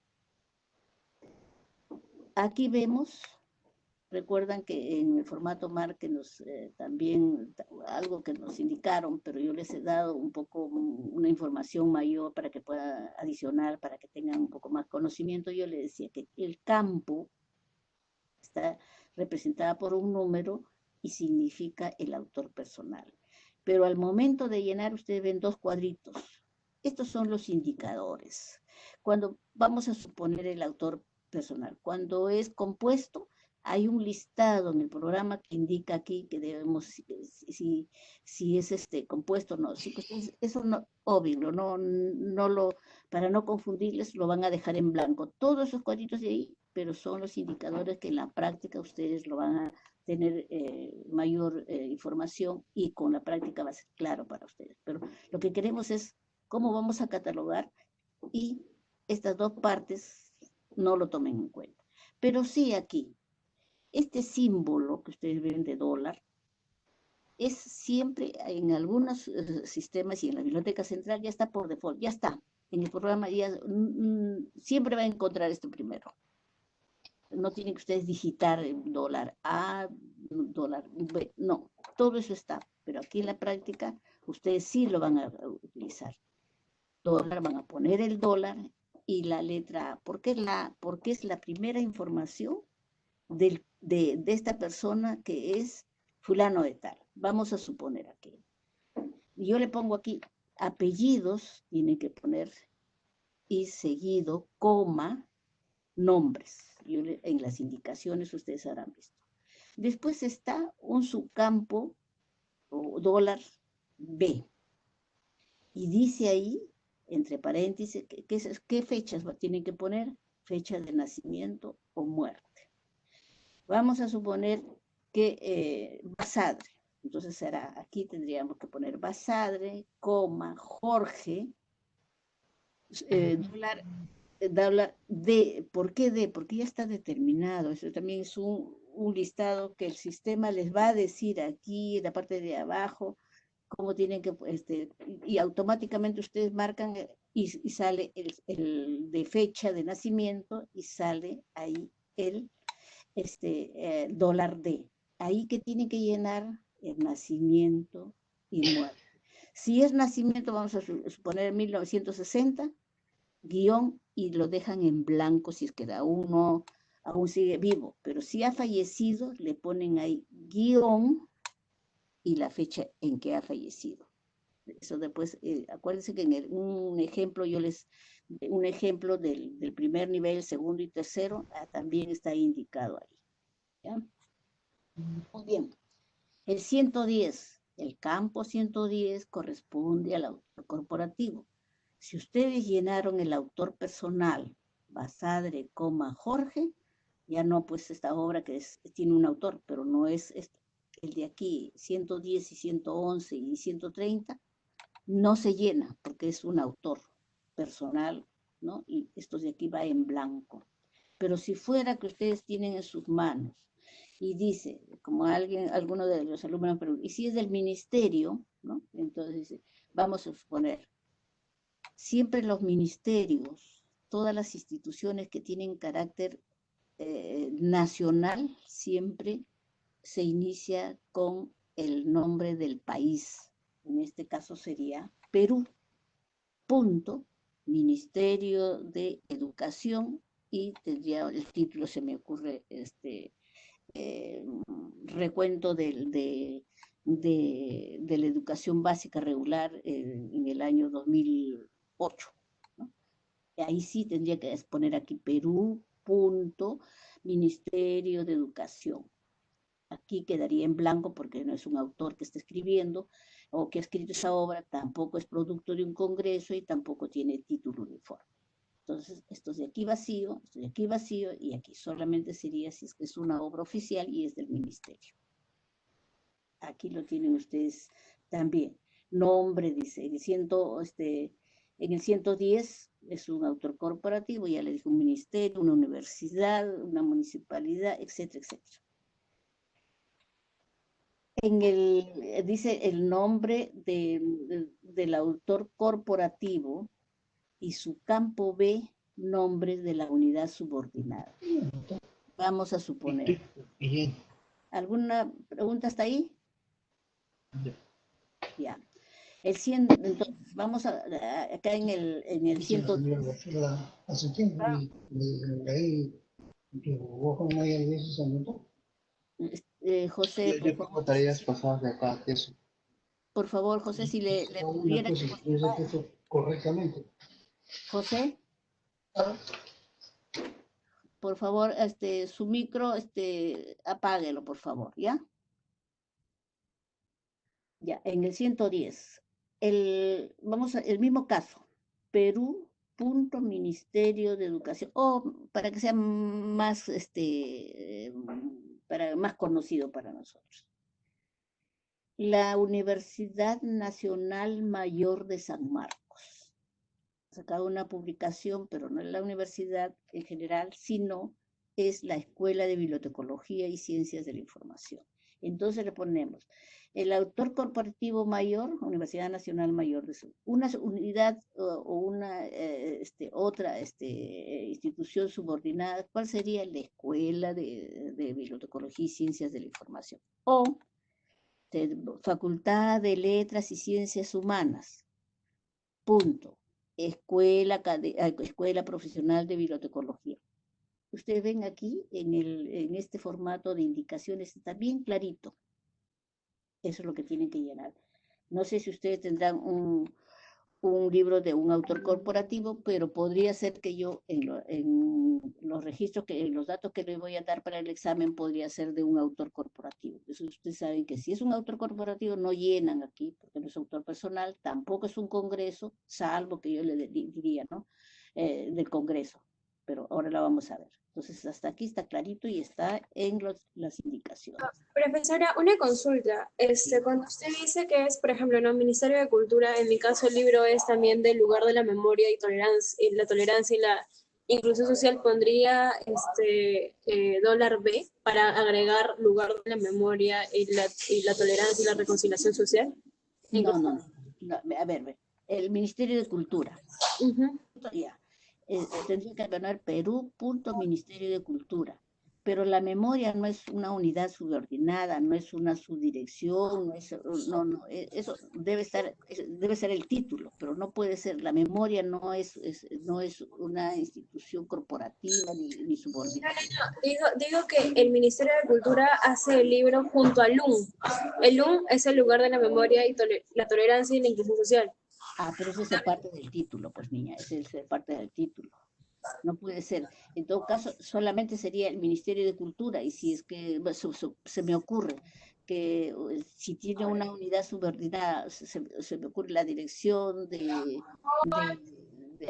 Aquí vemos, recuerdan que en el formato MAR que también algo que nos indicaron, pero yo les he dado un poco una información mayor para que pueda adicionar, para que tengan un poco más conocimiento. Yo les decía que el campo está representada por un número y significa el autor personal. Pero al momento de llenar, ustedes ven dos cuadritos. Estos son los indicadores. Cuando vamos a suponer el autor personal, cuando es compuesto, hay un listado en el programa que indica aquí que debemos, si es compuesto o no. Si ustedes, eso no, obvio, para no confundirles, lo van a dejar en blanco. Todos esos cuadritos de ahí, pero son los indicadores que en la práctica ustedes lo van a tener mayor información y con la práctica va a ser claro para ustedes. Pero lo que queremos es cómo vamos a catalogar y estas dos partes no lo tomen en cuenta. Pero sí aquí, este símbolo que ustedes ven de dólar es siempre en algunos sistemas y en la biblioteca central ya está por default, ya está. En el programa ya siempre va a encontrar esto primero. No tienen que ustedes digitar dólar A, dólar B, no, todo eso está. Pero aquí en la práctica ustedes sí lo van a utilizar. Dólar, van a poner el dólar y la letra A. ¿Por qué la A? Porque es la primera información de esta persona que es fulano de tal. Vamos a suponer aquí. Yo le pongo aquí apellidos, tienen que poner y seguido, coma, nombres. En las indicaciones ustedes habrán visto. Después está un subcampo o dólar B. Y dice ahí, entre paréntesis, ¿qué fechas tienen que poner? Fecha de nacimiento o muerte. Vamos a suponer que Basadre. Entonces será, aquí tendríamos que poner Basadre, coma, Jorge, dólar D. ¿Por qué D? Porque ya está determinado. Eso también es un listado que el sistema les va a decir aquí, en la parte de abajo, cómo tienen que, y automáticamente ustedes marcan y sale el de fecha de nacimiento y sale ahí el dólar D. Ahí que tienen que llenar el nacimiento y muerte. Si es nacimiento, vamos a suponer 1960, guión, y lo dejan en blanco si es que aún sigue vivo. Pero si ha fallecido, le ponen ahí guión y la fecha en que ha fallecido. Eso después, acuérdense que en un ejemplo del primer nivel, segundo y tercero, también está indicado ahí. ¿Ya? Muy bien. El 110, el campo 110 corresponde al autor corporativo. Si ustedes llenaron el autor personal, Basadre, Jorge, ya no, pues esta obra que tiene un autor, pero no es el de aquí, 110 y 111 y 130, no se llena porque es un autor personal, ¿no? Y esto de aquí va en blanco. Pero si fuera que ustedes tienen en sus manos y dice, como alguno de los alumnos pregunta, y si es del ministerio, ¿no? Entonces dice, vamos a suponer, siempre los ministerios, todas las instituciones que tienen carácter nacional, siempre se inicia con el nombre del país. En este caso sería Perú. Punto, Ministerio de Educación, y tendría el título, se me ocurre, recuento de la educación básica regular en el año 2008. ¿No? Ahí sí tendría que poner aquí Perú, punto, Ministerio de Educación. Aquí quedaría en blanco porque no es un autor que esté escribiendo o que ha escrito esa obra, tampoco es producto de un congreso y tampoco tiene título uniforme. Entonces, esto de aquí vacío, y aquí solamente sería si es que es una obra oficial y es del ministerio. Aquí lo tienen ustedes también. Nombre, dice, en el 110 es un autor corporativo, ya le dije, un ministerio, una universidad, una municipalidad, etcétera, etcétera. Dice el nombre del autor corporativo y su campo B, nombre de la unidad subordinada. Vamos a suponer. ¿Alguna pregunta hasta ahí? Ya. El 100, entonces, vamos acá en el 110. Hace tiempo leí vos como hay veces anotó. José, Yo tengo tareas pasadas de acá, de eso. por favor, José, si le pudiera... correctamente. José, Ah, por favor, su micro, apáguelo, por favor, ¿ya? Ya, en el 110. El mismo caso. Perú, punto Ministerio de Educación, o para que sea más, para, más conocido para nosotros. La Universidad Nacional Mayor de San Marcos. Ha sacado una publicación, pero no es la universidad en general, sino es la Escuela de Bibliotecología y Ciencias de la Información. Entonces le ponemos el autor corporativo mayor, Universidad Nacional Mayor de San Marcos, una unidad o una otra institución subordinada. ¿Cuál sería? La Escuela de Bibliotecología y Ciencias de la Información. O Facultad de Letras y Ciencias Humanas, punto. Escuela Profesional de Bibliotecología. Ustedes ven aquí, en este formato de indicaciones, está bien clarito. Eso es lo que tienen que llenar. No sé si ustedes tendrán un libro de un autor corporativo, pero podría ser que yo en los registros, en los datos que les voy a dar para el examen, podría ser de un autor corporativo. Eso ustedes saben que si es un autor corporativo no llenan aquí, porque no es autor personal, tampoco es un congreso, salvo que yo le diría, ¿no? Del congreso, pero ahora la vamos a ver. Entonces, hasta aquí está clarito y está en las indicaciones. Profesora, una consulta. Cuando usted dice que es, por ejemplo, ¿no? Ministerio de Cultura, en mi caso el libro es también del lugar de la memoria y la tolerancia y la inclusión social, pondría $B para agregar lugar de la memoria y la tolerancia y la reconciliación social. No. A ver, el Ministerio de Cultura. Ujú. Ya. Tendría que poner Perú, punto Ministerio de Cultura. Pero la memoria no es una unidad subordinada, no es una subdirección, no, eso debe ser el título, pero no puede ser, la memoria no es una institución corporativa ni subordinada. Digo que el Ministerio de Cultura hace el libro junto al LUM. El LUM es el lugar de la memoria y la tolerancia y la inclusión social. Ah, pero eso es parte del título, pues niña, es parte del título. No puede ser. En todo caso, solamente sería el Ministerio de Cultura, y si es que se me ocurre que si tiene una unidad subordinada, se me ocurre la dirección de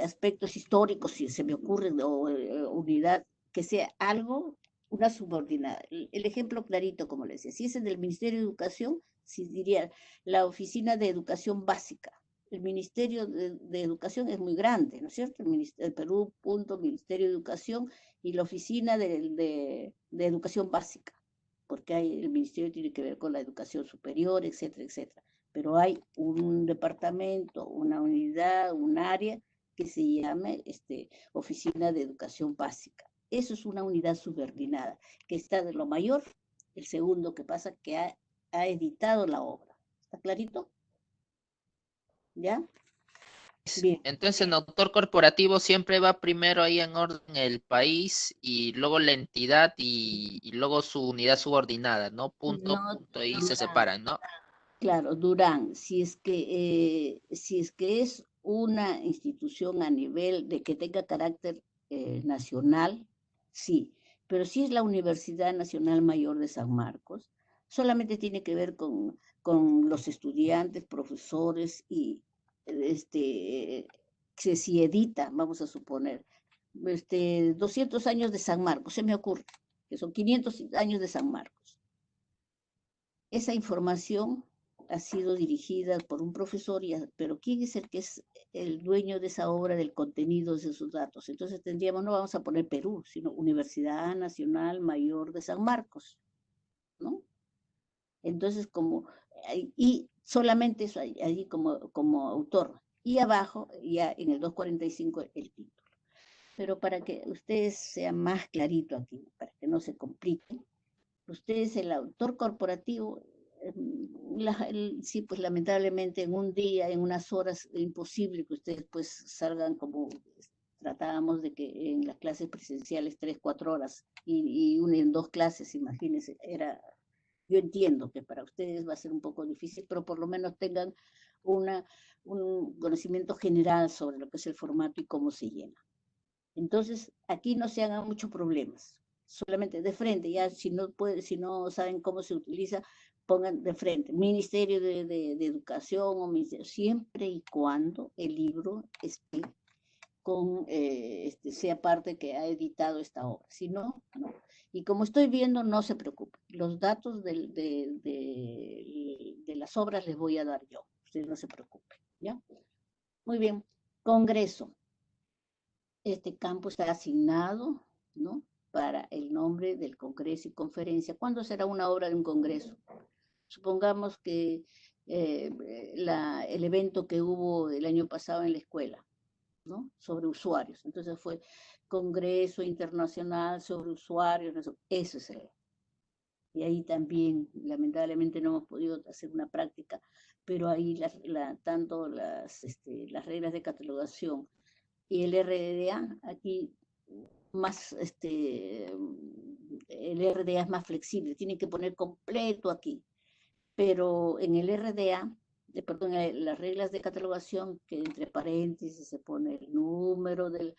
aspectos históricos, si se me ocurre, o unidad, que sea algo, una subordinada. El ejemplo clarito, como le decía, si es en el Ministerio de Educación, si diría la Oficina de Educación Básica. El Ministerio de Educación es muy grande, ¿no es cierto? El Perú, punto, Ministerio de Educación y la Oficina de Educación Básica, porque el Ministerio tiene que ver con la educación superior, etcétera, etcétera. Pero hay un departamento, una unidad, un área que se llame Oficina de Educación Básica. Eso es una unidad subordinada, que está de lo mayor, el segundo que pasa que ha editado la obra. ¿Está clarito? ¿Ya? Bien. Entonces, en autor corporativo siempre va primero ahí en orden el país y luego la entidad y luego su unidad subordinada, ¿no? Punto, No, punto, y se Durán, separan, ¿no? claro, Durán, si es que es una institución a nivel de que tenga carácter nacional, sí, pero si es la Universidad Nacional Mayor de San Marcos, solamente tiene que ver con los estudiantes, profesores y que si edita, vamos a suponer, 200 años de San Marcos, se me ocurre, que son 500 años de San Marcos. Esa información ha sido dirigida por un profesor, pero ¿quién es el que es el dueño de esa obra, del contenido de esos datos? Entonces tendríamos, no vamos a poner Perú, sino Universidad Nacional Mayor de San Marcos, ¿no? Entonces, y solamente eso ahí como autor. Y abajo, ya en el 245, el título. Pero para que ustedes sean más clarito aquí, para que no se compliquen, ustedes, el autor corporativo, sí, pues lamentablemente en un día, en unas horas, es imposible que ustedes pues salgan como tratábamos de que en las clases presenciales 3, 4 horas y en 2 clases, imagínense, yo entiendo que para ustedes va a ser un poco difícil, pero por lo menos tengan un conocimiento general sobre lo que es el formato y cómo se llena. Entonces, aquí no se hagan muchos problemas, solamente de frente, ya si no saben cómo se utiliza, pongan de frente, Ministerio de Educación o Ministerio, siempre y cuando el libro esté sea parte que ha editado esta obra. Si no, no. Y como estoy viendo, no se preocupen. Los datos de las obras les voy a dar yo. Ustedes no se preocupen, ¿ya? Muy bien. Congreso. Este campo está asignado, ¿no?, para el nombre del congreso y conferencia. ¿Cuándo será una obra de un congreso? Supongamos que el evento que hubo el año pasado en la escuela, ¿no?, sobre usuarios. Entonces fue Congreso Internacional sobre Usuarios, eso es el. Y ahí también, lamentablemente, no hemos podido hacer una práctica, pero ahí tanto las reglas de catalogación y el RDA, aquí más, el RDA es más flexible, tiene que poner completo aquí, pero en el RDA, perdón, en las reglas de catalogación, que entre paréntesis se pone el número del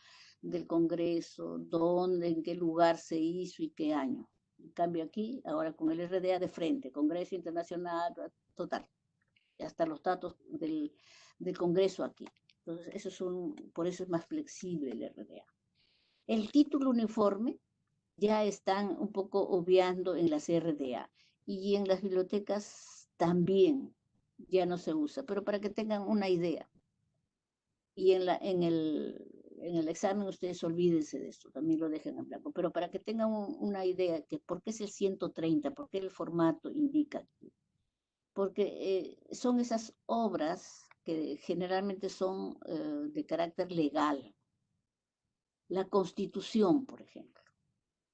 congreso, dónde, en qué lugar se hizo y qué año. En cambio aquí, ahora con el RDA de frente, Congreso Internacional, total, hasta los datos del congreso aquí. Entonces, por eso es más flexible el RDA. El título uniforme ya están un poco obviando en las RDA y en las bibliotecas también ya no se usa, pero para que tengan una idea. Y en el examen ustedes olvídense de esto, también lo dejen en blanco, pero para que tengan una idea de por qué es el 130, por qué el formato indica aquí. Porque son esas obras que generalmente son de carácter legal. La Constitución, por ejemplo.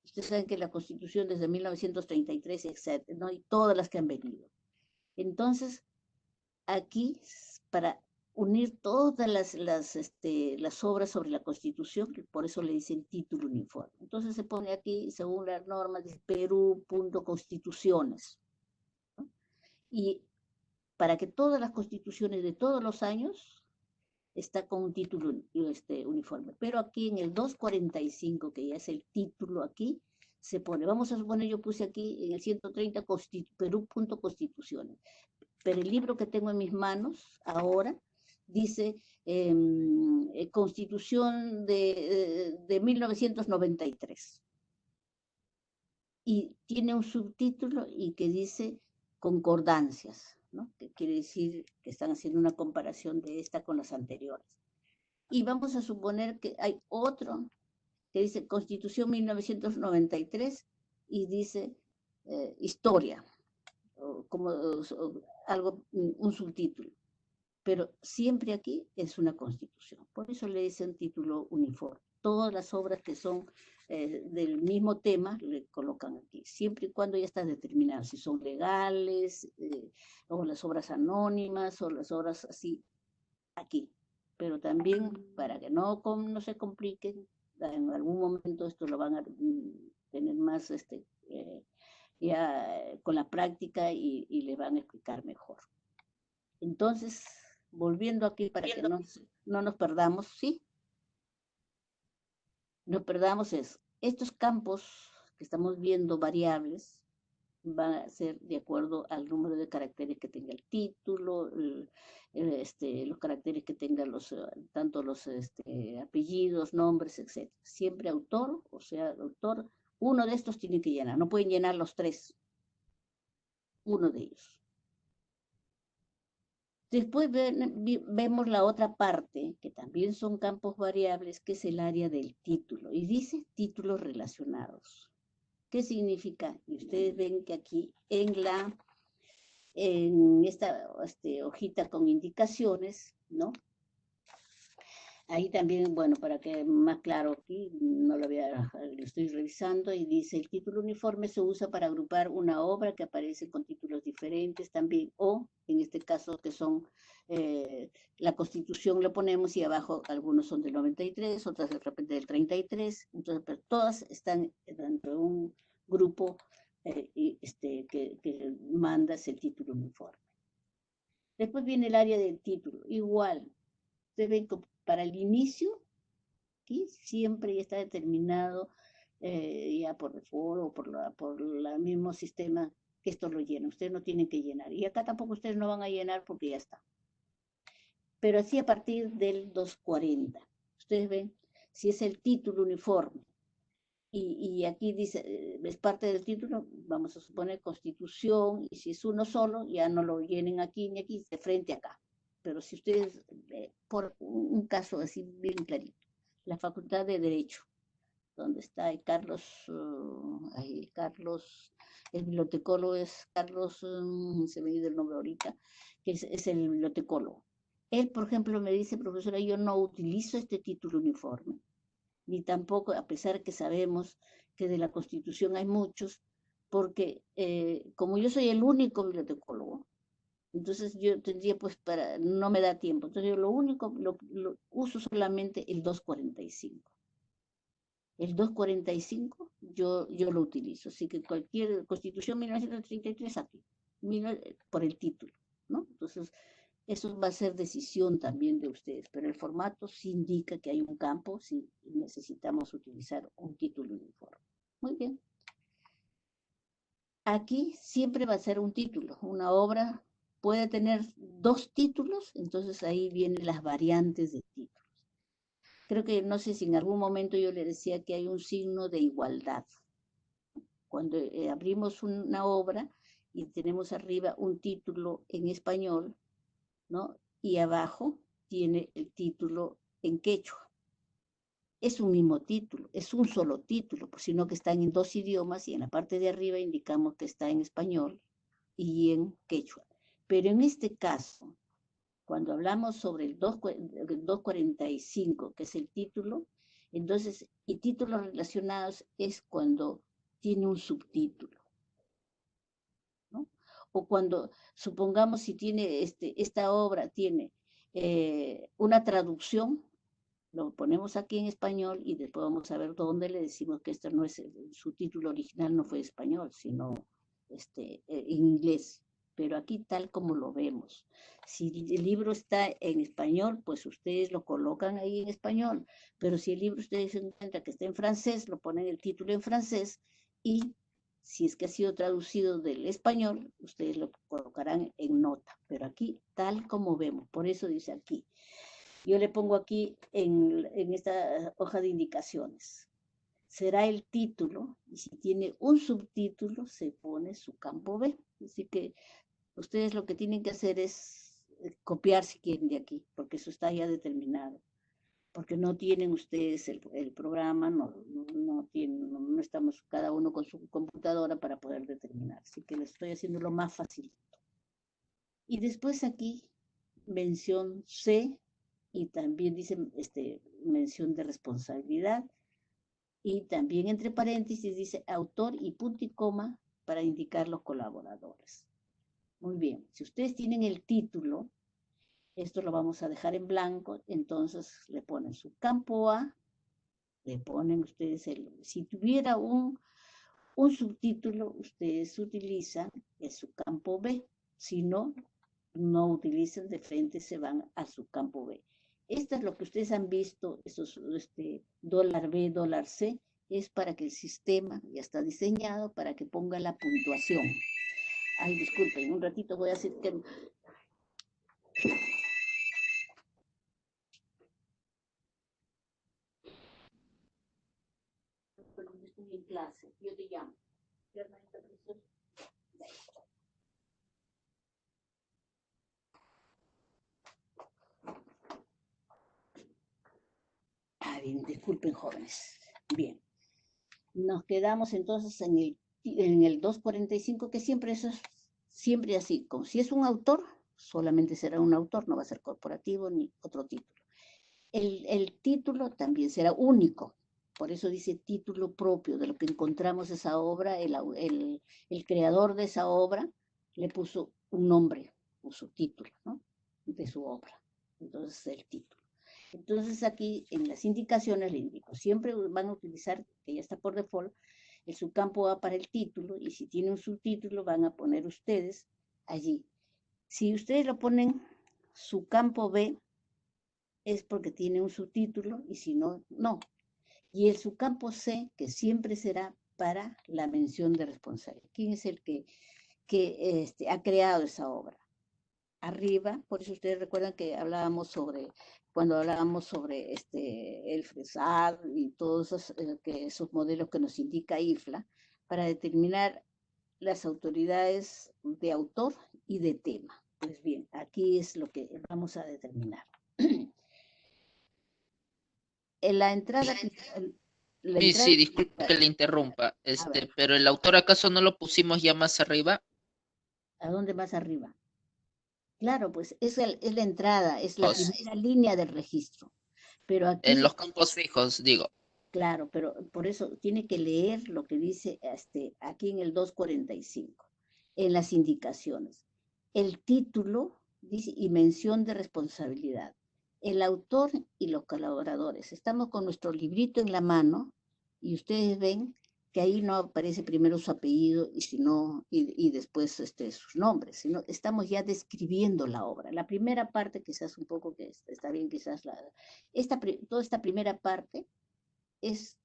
Ustedes saben que la Constitución desde 1933, etcétera, ¿no?, y todas las que han venido. Entonces, aquí, para unir todas las obras sobre la Constitución, por eso le dicen título uniforme. Entonces se pone aquí, según las normas, dice Perú.constituciones, ¿no? Y para que todas las constituciones de todos los años está con un título uniforme. Pero aquí en el 245, que ya es el título aquí, se pone, vamos a suponer, yo puse aquí en el 130 Perú.constituciones, pero el libro que tengo en mis manos ahora dice Constitución de 1993. Y tiene un subtítulo y que dice concordancias, ¿no?, que quiere decir que están haciendo una comparación de esta con las anteriores. Y vamos a suponer que hay otro que dice Constitución 1993 y dice historia, como algo, un subtítulo. Pero siempre aquí es una constitución. Por eso le dicen título uniforme. Todas las obras que son del mismo tema le colocan aquí, siempre y cuando ya está determinado si son legales, o las obras anónimas, o las obras así, aquí. Pero también, para que no se compliquen, en algún momento esto lo van a tener más ya con la práctica y le van a explicar mejor. Entonces, volviendo aquí para que no nos perdamos, ¿sí? Nos perdamos estos campos que estamos viendo variables van a ser de acuerdo al número de caracteres que tenga el título, los caracteres que tengan tanto los apellidos, nombres, etc. Siempre autor, o sea, autor, uno de estos tiene que llenar, no pueden llenar los tres, uno de ellos. Después vemos la otra parte, que también son campos variables, que es el área del título, y dice títulos relacionados. ¿Qué significa? Y ustedes ven que aquí en esta hojita con indicaciones, ¿no? Ahí también, bueno, para que más claro aquí, no lo estoy revisando, y dice, el título uniforme se usa para agrupar una obra que aparece con títulos diferentes también, o en este caso que son, la Constitución lo ponemos y abajo algunos son del 93, otras de repente del 33, entonces, pero todas están dentro de un grupo que manda ese título uniforme. Después viene el área del título. Igual, ustedes ven que para el inicio, aquí siempre ya está determinado ya por el foro o por el mismo sistema que esto lo llena. Ustedes no tienen que llenar. Y acá tampoco ustedes no van a llenar porque ya está. Pero así a partir del 240. Ustedes ven, si es el título uniforme. Y aquí dice, es parte del título, vamos a suponer Constitución, y si es uno solo, ya no lo llenen aquí ni aquí, de frente acá. Pero si ustedes, por un caso así bien clarito, la Facultad de Derecho, donde está el Carlos, el bibliotecólogo es Carlos, se me ha ido el nombre ahorita, que es el bibliotecólogo. Él, por ejemplo, me dice, profesora, yo no utilizo este título uniforme, ni tampoco, a pesar que sabemos que de la Constitución hay muchos, porque como yo soy el único bibliotecólogo, entonces yo tendría pues no me da tiempo, entonces yo lo uso solamente el 245. El 245 yo lo utilizo, así que cualquier Constitución 1933 aquí, por el título, ¿no? Entonces, eso va a ser decisión también de ustedes, pero el formato sí indica que hay un campo si necesitamos utilizar un título uniforme. Muy bien. Aquí siempre va a ser un título. Una obra puede tener 2 títulos, entonces ahí vienen las variantes de títulos. Creo que no sé si en algún momento yo le decía que hay un signo de igualdad. Cuando abrimos una obra y tenemos arriba un título en español, ¿no? Y abajo tiene el título en quechua. Es un mismo título, es un solo título, sino que están en 2 idiomas y en la parte de arriba indicamos que está en español y en quechua. Pero en este caso, cuando hablamos sobre el 245, que es el título, entonces, y títulos relacionados es cuando tiene un subtítulo, ¿no? O cuando, supongamos, si tiene esta obra tiene una traducción, lo ponemos aquí en español y después vamos a ver dónde le decimos que esto no es, su título original no fue español, sino en inglés. Pero aquí tal como lo vemos. Si el libro está en español, pues ustedes lo colocan ahí en español. Pero si el libro ustedes se encuentran que está en francés, lo ponen el título en francés y si es que ha sido traducido del español, ustedes lo colocarán en nota. Pero aquí tal como vemos. Por eso dice aquí. Yo le pongo aquí en esta hoja de indicaciones. Será el título, y si tiene un subtítulo, se pone su campo B. Así que ustedes lo que tienen que hacer es copiar si quieren de aquí, porque eso está ya determinado. Porque no tienen ustedes el programa, no estamos cada uno con su computadora para poder determinar. Así que les estoy haciendo lo más facilito. Y después aquí, mención C, y también dice mención de responsabilidad, y también entre paréntesis dice autor y punto y coma para indicar los colaboradores. Muy bien, si ustedes tienen el título, esto lo vamos a dejar en blanco, entonces le ponen su campo A, le ponen ustedes si tuviera un subtítulo, ustedes utilizan su campo B, si no, no utilizan de frente, se van a su campo B. Esto es lo que ustedes han visto, esos dólar B, dólar C, es para que el sistema ya está diseñado para que ponga la puntuación. Ay, disculpen, un ratito voy a decir que... Estoy en clase, yo te llamo. Bien, disculpen, jóvenes. Bien. Nos quedamos entonces en el 245, que siempre eso es siempre así. Como si es un autor, solamente será un autor, no va a ser corporativo ni otro título. El título también será único. Por eso dice título propio, de lo que encontramos esa obra, el creador de esa obra le puso un nombre, puso título, ¿no? De su obra. Entonces, el título. Entonces aquí en las indicaciones le indico, siempre van a utilizar, que ya está por default, el subcampo A para el título, y si tiene un subtítulo van a poner ustedes allí. Si ustedes lo ponen su campo B, es porque tiene un subtítulo, y si no, no. Y el subcampo C, que siempre será para la mención de responsabilidad. ¿Quién es el que ha creado esa obra? Arriba, por eso ustedes recuerdan que hablábamos cuando hablábamos sobre el FRESAD y todos esos modelos que nos indica IFLA, para determinar las autoridades de autor y de tema. Pues bien, aquí es lo que vamos a determinar. En la entrada, Sí, disculpe que le interrumpa, pero el autor acaso no lo pusimos ya más arriba. ¿A dónde más arriba? Claro, pues es la entrada, es la primera línea del registro. Pero aquí, en los campos fijos, digo. Claro, pero por eso tiene que leer lo que dice aquí en el 245, en las indicaciones. El título dice, y mención de responsabilidad. El autor y los colaboradores. Estamos con nuestro librito en la mano y ustedes ven que ahí no aparece primero su apellido y después sus nombres, sino estamos ya describiendo la obra. La primera parte, quizás un poco que está bien, quizás toda esta primera parte es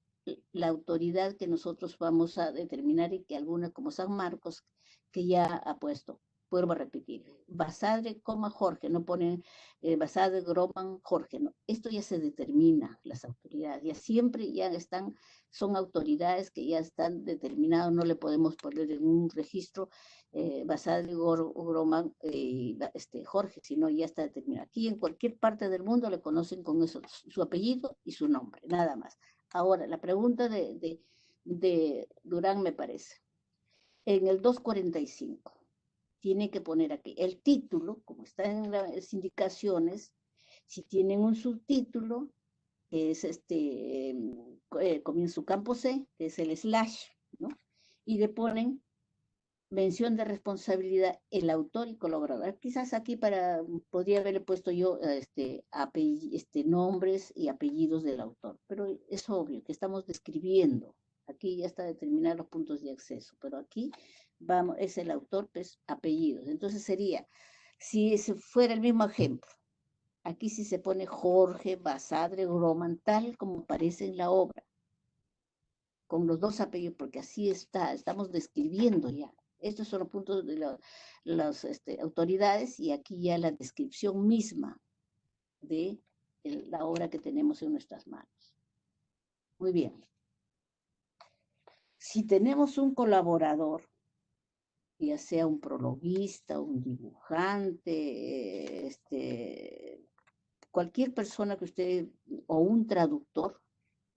la autoridad que nosotros vamos a determinar y que algunas, como San Marcos, que ya ha puesto, vuelvo a repetir, Basadre, Jorge, no ponen Basadre, Groman, Jorge, no. Esto ya se determina, las autoridades, ya siempre son autoridades que ya están determinadas, no le podemos poner en un registro Basadre, Groman, Jorge, sino ya está determinado. Aquí en cualquier parte del mundo le conocen con eso, su apellido y su nombre, nada más. Ahora, la pregunta de Durán me parece. En el 245, tiene que poner aquí el título, como está en las indicaciones, si tienen un subtítulo, que es comienza su campo C, que es el slash, ¿no? Y le ponen mención de responsabilidad el autor y colaborador. Quizás aquí podría haberle puesto yo nombres y apellidos del autor, pero es obvio que estamos describiendo. Aquí ya está determinados los puntos de acceso, pero aquí es el autor, pues apellidos. Entonces sería, si fuera el mismo ejemplo, aquí sí se pone Jorge, Basadre, Groman, tal como aparece en la obra, con los dos apellidos, porque así estamos describiendo ya. Estos son los puntos de las autoridades y aquí ya la descripción misma de la obra que tenemos en nuestras manos. Muy bien. Si tenemos un colaborador, ya sea un prologuista, un dibujante, cualquier persona que usted, o un traductor,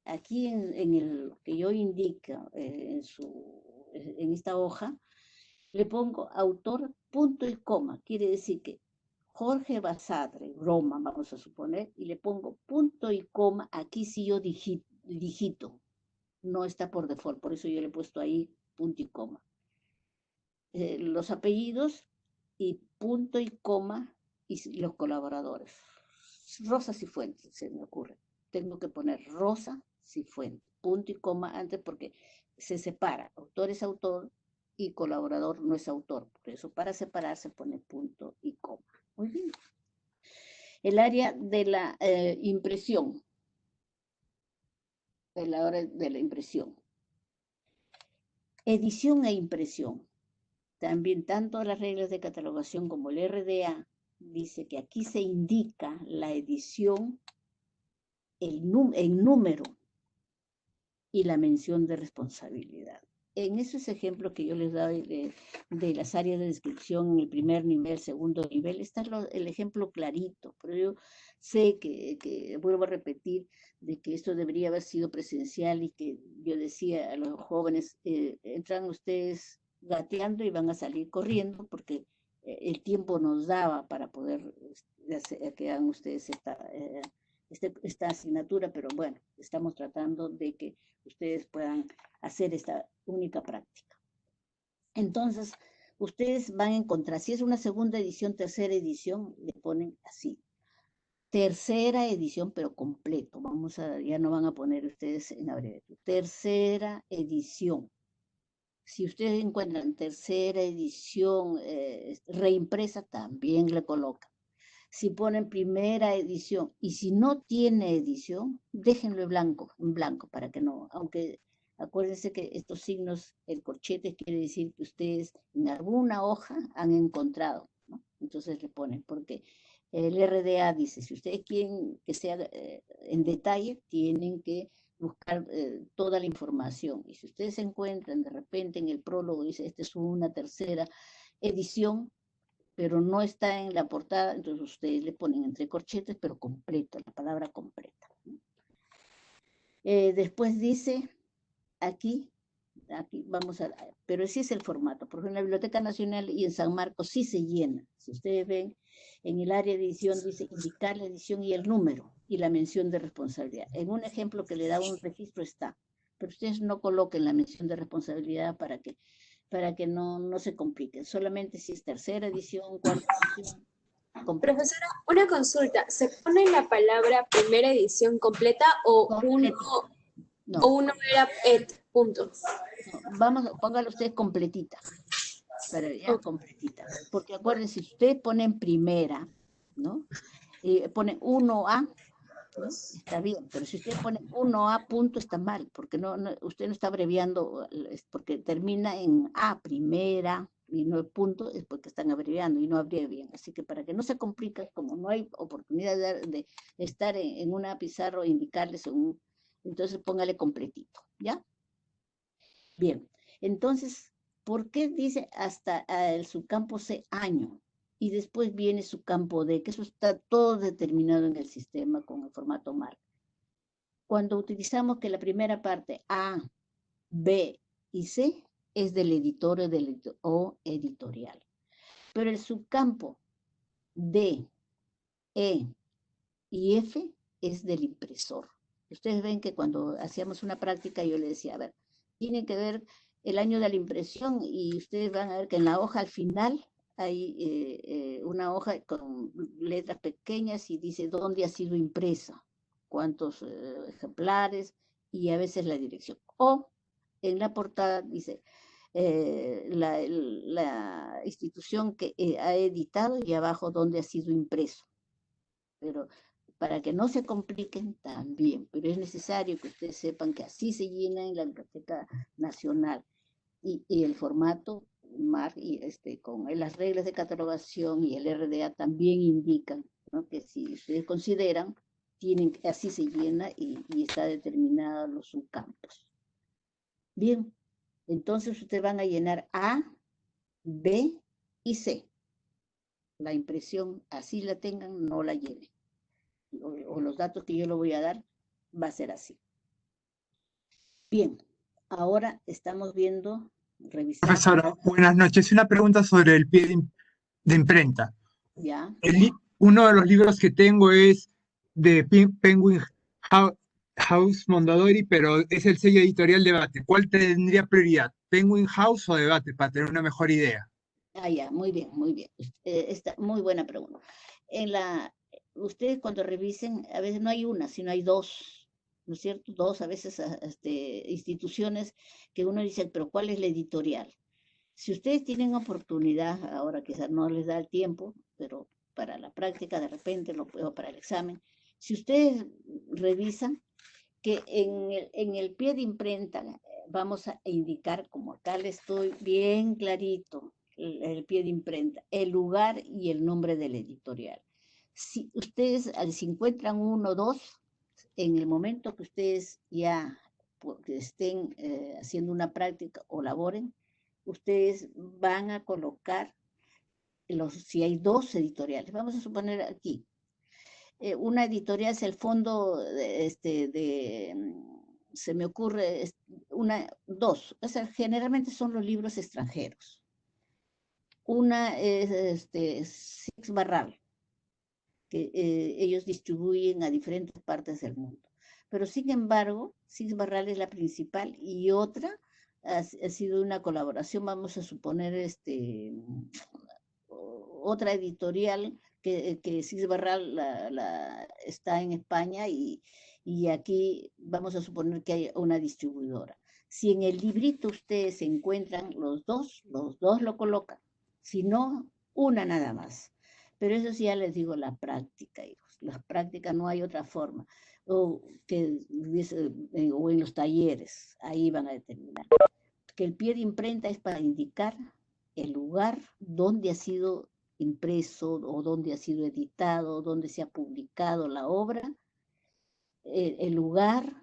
aquí en el que yo indico en esta hoja, le pongo autor, punto y coma. Quiere decir que Jorge Basadre, Roma, vamos a suponer, y le pongo punto y coma. Aquí sí yo digito. No está por default, por eso yo le he puesto ahí punto y coma. Los apellidos y punto y coma y los colaboradores. Rosa Cifuentes, se me ocurre. Tengo que poner Rosa Cifuentes, punto y coma antes porque se separa. Autor es autor y colaborador no es autor. Por eso para separar se pone punto y coma. Muy bien. El área de la impresión. La hora de la impresión. Edición e impresión. También tanto las reglas de catalogación como el RDA dice que aquí se indica la edición, el número y la mención de responsabilidad. En esos ejemplos que yo les doy de las áreas de descripción en el primer nivel, segundo nivel, está el ejemplo clarito, pero yo sé que vuelvo a repetir, de que esto debería haber sido presencial y que yo decía a los jóvenes, entran ustedes gateando y van a salir corriendo porque el tiempo nos daba para poder que hagan ustedes esta asignatura, pero bueno, estamos tratando de que ustedes puedan hacer esta única práctica. Entonces, ustedes van a encontrar, si es una segunda edición, tercera edición, le ponen así. Tercera edición, pero completo. Ya no van a poner ustedes en abreviatura. Tercera edición. Si ustedes encuentran tercera edición reimpresa, también le colocan. Si ponen primera edición y si no tiene edición, déjenlo en blanco para que no, aunque acuérdense que estos signos, el corchete quiere decir que ustedes en alguna hoja han encontrado, ¿no? Entonces le ponen, porque el RDA dice, si ustedes quieren que sea en detalle, tienen que buscar toda la información. Y si ustedes se encuentran de repente en el prólogo, dice, esta es una tercera edición, pero no está en la portada, entonces ustedes le ponen entre corchetes, pero completa, la palabra completa. Después dice, aquí vamos a, pero ese es el formato. Por ejemplo, en la Biblioteca Nacional y en San Marcos sí se llena. Si ustedes ven, en el área de edición dice indicar la edición y el número y la mención de responsabilidad. En un ejemplo que le da un registro está, pero ustedes no coloquen la mención de responsabilidad para que no se compliquen. Solamente si es tercera edición, cuarta edición. Completa. Profesora, una consulta. ¿Se pone la palabra primera edición completa o No. uno era punto? No, póngalo usted completita. Pero ya completita. Porque acuérdense, si ustedes ponen primera, ¿no? Y ponen 1A, ¿no? Está bien, pero si usted pone 1A punto está mal, porque usted no está abreviando, porque termina en A, primera, y no punto, es porque están abreviando y no abrevian. Así que para que no se complique, como no hay oportunidad de estar en una pizarra o indicarles entonces póngale completito, ¿ya? Bien, entonces, ¿por qué dice hasta el subcampo C año? Y después viene su campo D, que eso está todo determinado en el sistema con el formato MARC. Cuando utilizamos que la primera parte A, B y C es del editor o editorial. Pero el subcampo D, E y F es del impresor. Ustedes ven que cuando hacíamos una práctica yo le decía, a ver, tienen que ver el año de la impresión y ustedes van a ver que en la hoja al final hay una hoja con letras pequeñas y dice dónde ha sido impresa, cuántos ejemplares y a veces la dirección. O en la portada dice la institución que ha editado y abajo dónde ha sido impreso. Pero para que no se compliquen también, pero es necesario que ustedes sepan que así se llena en la Biblioteca Nacional y el formato MAR y con las reglas de catalogación y el RDA también indican, ¿no? Que si ustedes consideran, así se llena y está determinado los subcampos. Bien, entonces ustedes van a llenar A, B y C. La impresión, así la tengan, no la llenen. O los datos que yo le voy a dar, va a ser así. Bien, ahora estamos viendo, revisando. Profesora, buenas noches. Una pregunta sobre el pie de imprenta. Ya. Uno de los libros que tengo es de Penguin House Mondadori, pero es el sello editorial Debate. ¿Cuál tendría prioridad? ¿Penguin House o Debate? Para tener una mejor idea. Ya, muy bien, muy bien. Esta, muy buena pregunta. Ustedes cuando revisen, a veces no hay una, sino hay dos, ¿no es cierto? Dos, a veces instituciones que uno dice, pero ¿cuál es la editorial? Si ustedes tienen oportunidad, ahora quizás no les da el tiempo, pero para la práctica de repente, o para el examen, si ustedes revisan que en el pie de imprenta vamos a indicar, como acá le estoy bien clarito, el pie de imprenta, el lugar y el nombre del editorial. Si ustedes si encuentran uno o dos, en el momento que ustedes ya estén haciendo una práctica o laboren, ustedes van a colocar si hay dos editoriales. Vamos a suponer aquí, una editorial es el fondo se me ocurre dos, o sea, generalmente son los libros extranjeros. Una es Six Barral, que ellos distribuyen a diferentes partes del mundo. Pero sin embargo, Six Barral es la principal y otra ha sido una colaboración, vamos a suponer, otra editorial que Six Barral está en España y aquí vamos a suponer que hay una distribuidora. Si en el librito ustedes encuentran los dos lo colocan. Si no, una nada más. Pero eso sí ya les digo, la práctica, hijos. La práctica no hay otra forma. O en los talleres, ahí van a determinar. Que el pie de imprenta es para indicar el lugar donde ha sido impreso o donde ha sido editado, donde se ha publicado la obra, el lugar,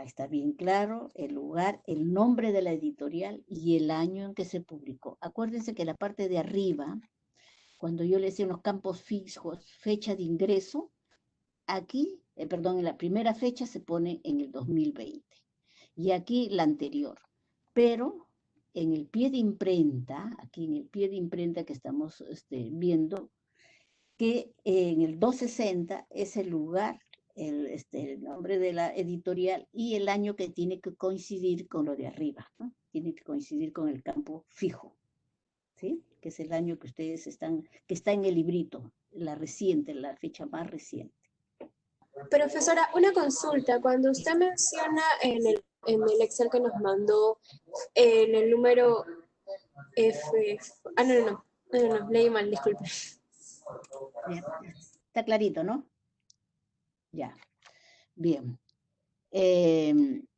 está bien claro, el lugar, el nombre de la editorial y el año en que se publicó. Acuérdense que la parte de arriba, cuando yo les decía en los campos fijos, fecha de ingreso, aquí, perdón, en la primera fecha se pone en el 2020 y aquí la anterior. Pero en el pie de imprenta, aquí en el pie de imprenta que estamos viendo, que en el 260 es el lugar, el nombre de la editorial y el año que tiene que coincidir con lo de arriba, ¿no? Tiene que coincidir con el campo fijo, ¿sí? Que es el año que ustedes que está en el librito, la reciente, la fecha más reciente. Profesora, una consulta. Cuando usted menciona en el Excel que nos mandó, en el número F... Ah, no, leí mal, disculpe. Bien, está clarito, ¿no? Ya, bien. En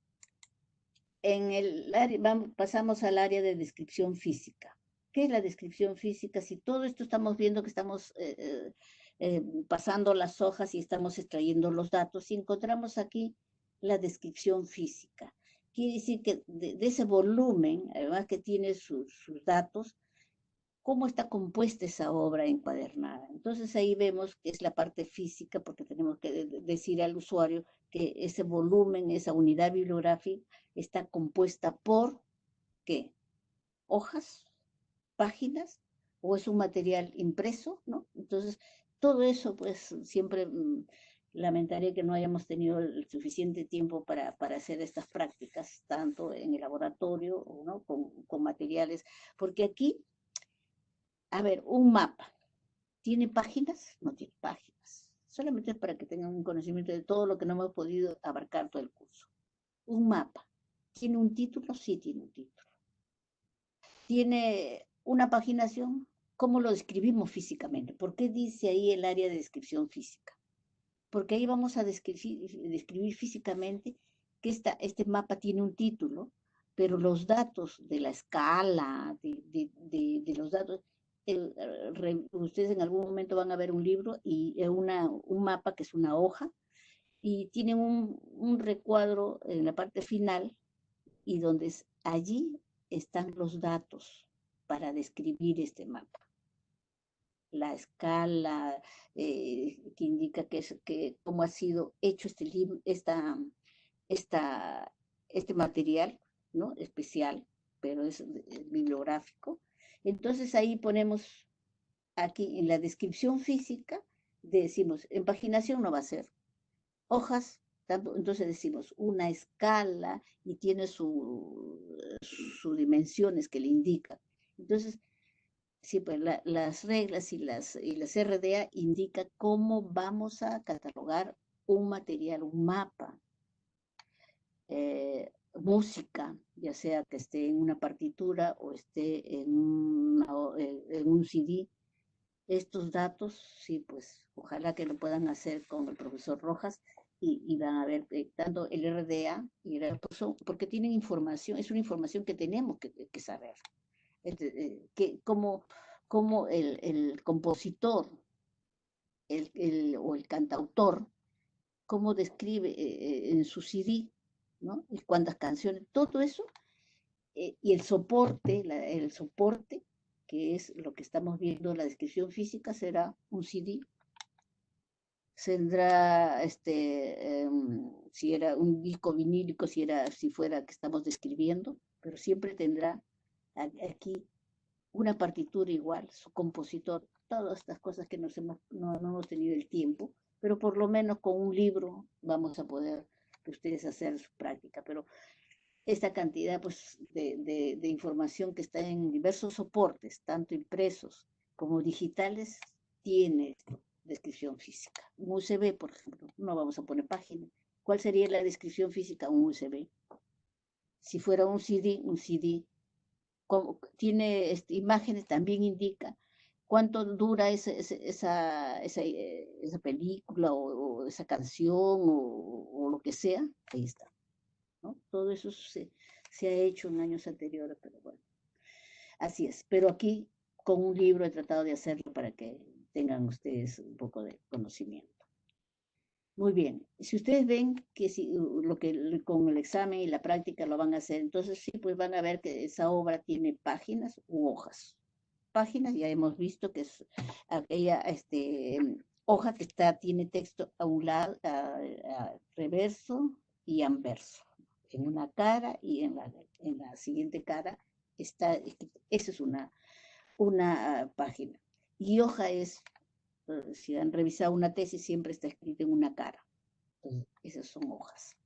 el área, pasamos al área de descripción física. ¿Qué es la descripción física? Si todo esto estamos viendo que estamos pasando las hojas y estamos extrayendo los datos y encontramos aquí la descripción física. Quiere decir que de ese volumen, además que tiene sus datos, cómo está compuesta esa obra encuadernada. Entonces ahí vemos que es la parte física, porque tenemos que decir al usuario que ese volumen, esa unidad bibliográfica, está compuesta por, ¿qué? Hojas, páginas, o es un material impreso, ¿no? Entonces, todo eso, pues, siempre lamentaré que no hayamos tenido el suficiente tiempo para hacer estas prácticas, tanto en el laboratorio, ¿no? Con materiales, porque aquí, a ver, un mapa, ¿tiene páginas? No tiene páginas. Solamente es para que tengan un conocimiento de todo lo que no hemos podido abarcar todo el curso. Un mapa. ¿Tiene un título? Sí, tiene un título. ¿Tiene una paginación? ¿Cómo lo describimos físicamente? ¿Por qué dice ahí el área de descripción física? Porque ahí vamos a describir físicamente que este mapa tiene un título, pero los datos de la escala, de los datos, ustedes en algún momento van a ver un libro y un mapa que es una hoja y tiene un recuadro en la parte final y donde allí están los datos para describir este mapa. La escala que indica cómo ha sido hecho este material, ¿no? Especial, pero es bibliográfico. Entonces ahí ponemos, aquí en la descripción física, decimos, en paginación no va a ser, hojas, entonces decimos una escala y tiene sus dimensiones que le indican. Entonces, sí, pues las reglas y las RDA indican cómo vamos a catalogar un material, un mapa, música, ya sea que esté en una partitura o esté en un CD. Estos datos, sí, pues ojalá que lo puedan hacer con el profesor Rojas y van a ver tanto el RDA y el RPSO, porque tienen información, es una información que tenemos que saber. Cómo el compositor o el cantautor, cómo describe en su CD, ¿no? Y cuántas canciones, todo eso, y el soporte, que es lo que estamos viendo, la descripción física, será un CD, tendrá, si era un disco vinílico, si fuera que estamos describiendo, pero siempre tendrá aquí una partitura igual, su compositor, todas estas cosas que no hemos tenido el tiempo, pero por lo menos con un libro vamos a poder ustedes hacer su práctica, pero esta cantidad pues, de información que está en diversos soportes, tanto impresos como digitales, tiene descripción física. Un USB, por ejemplo, no vamos a poner página. ¿Cuál sería la descripción física de un USB? Si fuera un CD, como tiene imágenes, también indica cuánto dura esa película o esa canción o lo que sea, ahí está, ¿no? Todo eso se ha hecho en años anteriores, pero bueno, así es. Pero aquí con un libro he tratado de hacerlo para que tengan ustedes un poco de conocimiento. Muy bien, si ustedes ven que con el examen y la práctica lo van a hacer, entonces sí, pues van a ver que esa obra tiene páginas u hojas. Páginas, ya hemos visto que es aquella hoja que tiene texto a un lado, a reverso y anverso. En una cara y en la siguiente cara está, esa es una página. Y hoja es, si han revisado una tesis, siempre está escrita en una cara. Entonces, esas son hojas.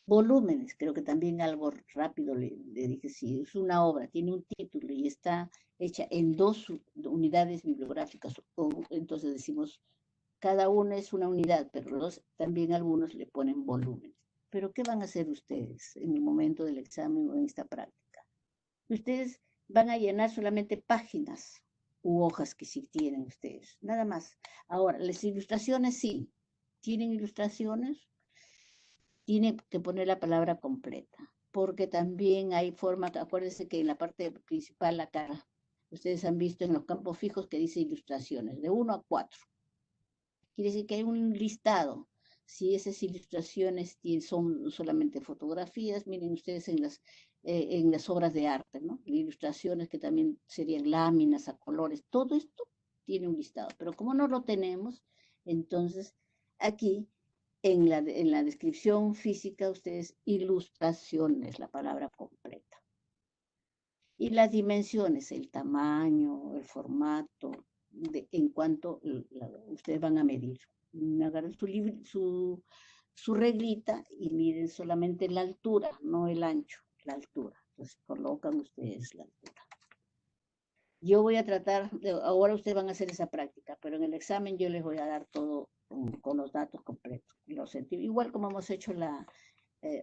Volúmenes, creo que también algo rápido le dije, si es una obra, tiene un título y está hecha en 2 unidades bibliográficas, entonces decimos, cada una es una unidad, pero también algunos le ponen volúmenes. Pero ¿qué van a hacer ustedes en el momento del examen o en esta práctica? Ustedes van a llenar solamente páginas u hojas que sí tienen ustedes, nada más. Ahora, las ilustraciones sí, ¿tienen ilustraciones? Tiene que poner la palabra completa, porque también hay forma, acuérdense que en la parte principal, la cara, ustedes han visto en los campos fijos que dice ilustraciones, de 1 a 4. Quiere decir que hay un listado. Si esas ilustraciones son solamente fotografías, miren ustedes en las obras de arte, ¿no? Ilustraciones que también serían láminas a colores, todo esto tiene un listado, pero como no lo tenemos, entonces aquí en la descripción física, ustedes ilustraciones, la palabra completa. Y las dimensiones, el tamaño, el formato, en cuanto ustedes van a medir. Agarren su reglita y miden solamente la altura, no el ancho, la altura. Entonces colocan ustedes la altura. Yo voy a tratar, ahora ustedes van a hacer esa práctica, pero en el examen yo les voy a dar todo con los datos completos. Igual como hemos hecho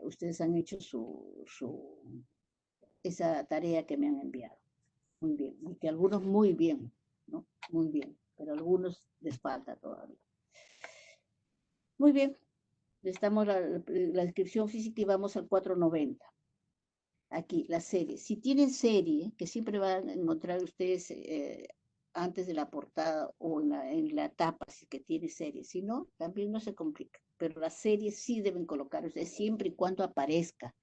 ustedes han hecho esa tarea que me han enviado. Muy bien, y que algunos muy bien, ¿no? Muy bien, pero a algunos les falta todavía. Muy bien, estamos la descripción física y vamos al 490. Aquí, la serie. Si tienen serie, que siempre van a encontrar ustedes antes de la portada o en la tapa, si que tiene serie. Si no, también no se complica. Pero las series sí deben colocar ustedes siempre y cuando aparezca.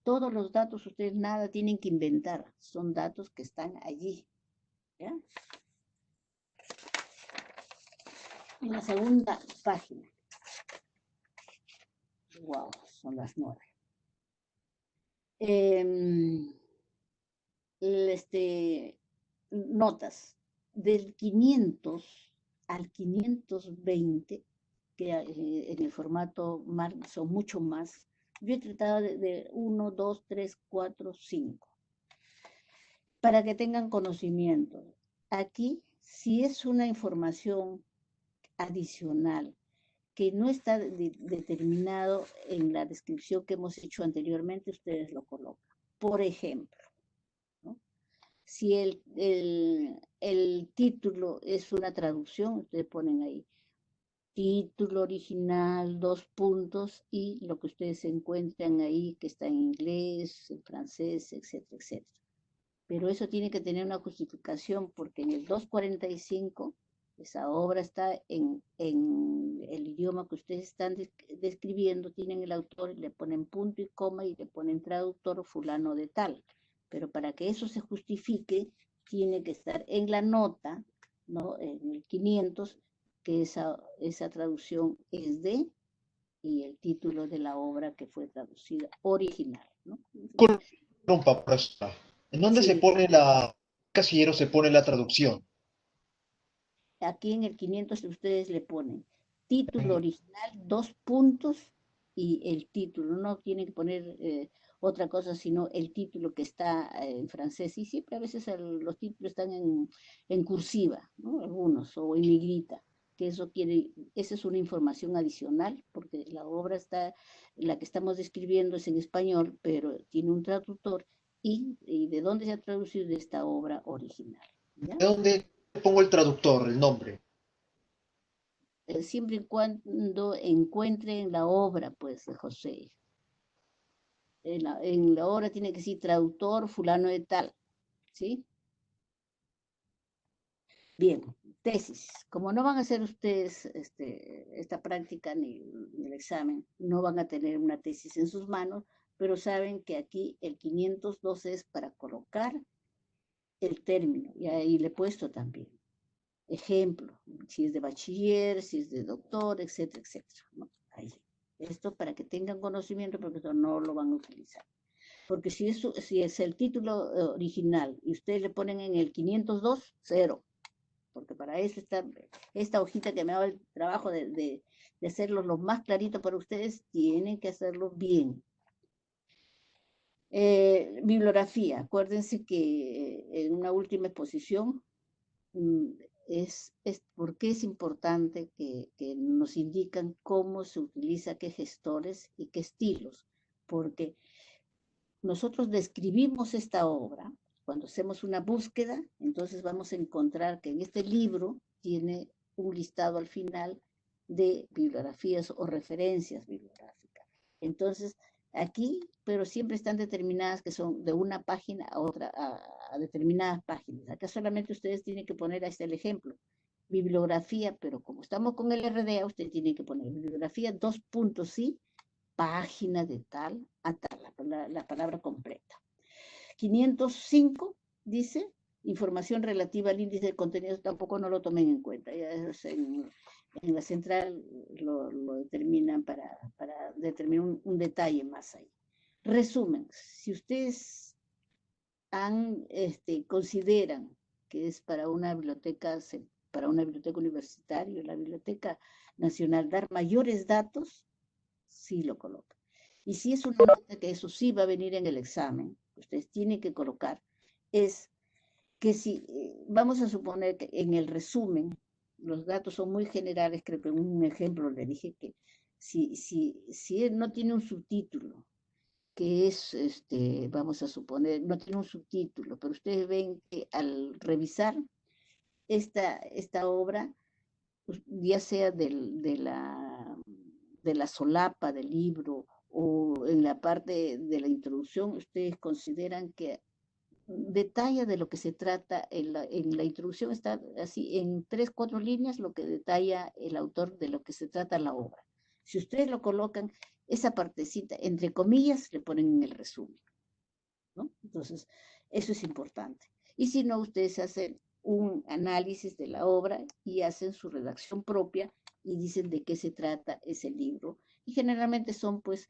Todos los datos ustedes nada tienen que inventar. Son datos que están allí. ¿Ya? En la segunda página. Wow, son las 9. Notas del 500 al 520, que en el formato son mucho más. Yo he tratado de 1, 2, 3, 4, 5, para que tengan conocimiento. Aquí, si es una información adicional que no está determinado en la descripción que hemos hecho anteriormente, ustedes lo colocan. Por ejemplo, ¿no? Si el título es una traducción, ustedes ponen ahí título original, 2 puntos, y lo que ustedes encuentran ahí, que está en inglés, en francés, etcétera, etcétera. Pero eso tiene que tener una justificación, porque en el 245 esa obra está en el idioma que ustedes están describiendo, tienen el autor, le ponen punto y coma y le ponen traductor fulano de tal. Pero para que eso se justifique, tiene que estar en la nota, ¿no? En el 500, que esa traducción es de, y el título de la obra que fue traducida original, ¿no? Disculpa, profesora. ¿En dónde Sí. casillero se pone la traducción? Aquí en el 500 ustedes le ponen título original, 2 puntos y el título. No tienen que poner otra cosa, sino el título que está en francés. Y siempre a veces los títulos están en cursiva, ¿no? Algunos, o en negrita. que esa es una información adicional, porque la obra la que estamos describiendo es en español, pero tiene un traductor, y de dónde se ha traducido de esta obra original. ¿Ya? ¿De dónde pongo el traductor, el nombre? Siempre y cuando encuentren la obra, pues, de José. En la obra tiene que decir traductor fulano de tal, ¿sí? Bien, tesis. Como no van a hacer ustedes esta práctica ni el examen, no van a tener una tesis en sus manos, pero saben que aquí el 512 es para colocar el término, y ahí le he puesto también. Ejemplo, si es de bachiller, si es de doctor, etcétera, etcétera, ¿no? Ahí. Esto para que tengan conocimiento, porque esto no lo van a utilizar. Porque si es el título original y ustedes le ponen en el 502, 0. Porque para eso está esta hojita que me ha dado el trabajo de hacerlo lo más clarito para ustedes, tienen que hacerlo bien. Bibliografía, acuérdense que en una última exposición por qué es importante que nos indican cómo se utiliza qué gestores y qué estilos, porque nosotros describimos esta obra. Cuando hacemos una búsqueda, entonces vamos a encontrar que en este libro tiene un listado al final de bibliografías o referencias bibliográficas. Entonces, aquí, pero siempre están determinadas que son de una página a otra, a determinadas páginas. Acá solamente ustedes tienen que poner, ahí está el ejemplo, bibliografía, pero como estamos con el RDA, usted tiene que poner bibliografía, 2 puntos, sí, página de tal a tal, la palabra completa. 505 dice, información relativa al índice de contenidos, tampoco no lo tomen en cuenta, ya en la central lo determinan para determinar un detalle más ahí. Resumen, si ustedes consideran que es para una biblioteca universitaria, la Biblioteca Nacional, dar mayores datos, sí lo colocan. Y si es una nota que eso sí va a venir en el examen, ustedes tienen que colocar, es que si vamos a suponer que en el resumen, los datos son muy generales, creo que en un ejemplo le dije que si él no tiene un subtítulo, que es, vamos a suponer, no tiene un subtítulo, pero ustedes ven que al revisar esta obra, ya sea de la solapa del libro o en la parte de la introducción, ustedes consideran que detalla de lo que se trata, en la introducción está así, en 3, 4 líneas, lo que detalla el autor de lo que se trata la obra. Si ustedes lo colocan, esa partecita, entre comillas, le ponen en el resumen, ¿no? Entonces, eso es importante. Y si no, ustedes hacen un análisis de la obra y hacen su redacción propia y dicen de qué se trata ese libro. Y generalmente son, pues,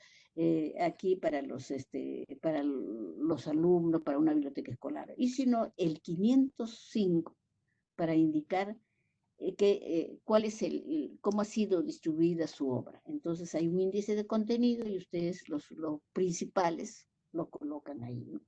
aquí para los alumnos, para una biblioteca escolar. Y si no, el 505 para indicar cuál es cómo ha sido distribuida su obra. Entonces hay un índice de contenido y ustedes los principales lo colocan ahí, ¿no?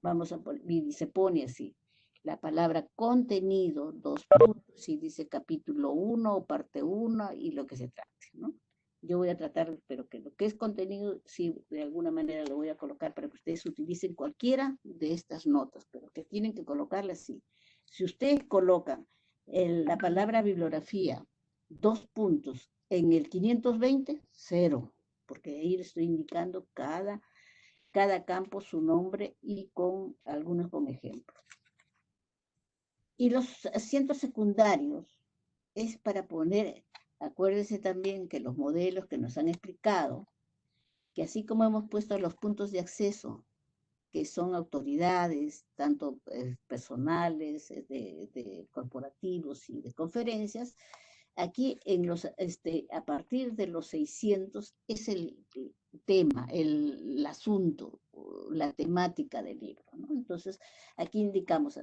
Vamos a poner, y se pone así, la palabra contenido, 2 puntos, y dice capítulo 1 o parte 1 y lo que se trate, ¿no? Yo voy a tratar, pero que lo que es contenido, sí, de alguna manera lo voy a colocar para que ustedes utilicen cualquiera de estas notas, pero que tienen que colocarlas así. Si ustedes colocan la palabra bibliografía, 2 puntos, en el 520, 0, porque ahí le estoy indicando cada campo su nombre y con algunos con ejemplos. Y los asientos secundarios es para poner, acuérdense también que los modelos que nos han explicado, que así como hemos puesto los puntos de acceso, que son autoridades, tanto personales, de corporativos y de conferencias, aquí a partir de los 600 es el tema, el asunto, la temática del libro, ¿no? Entonces, aquí indicamos,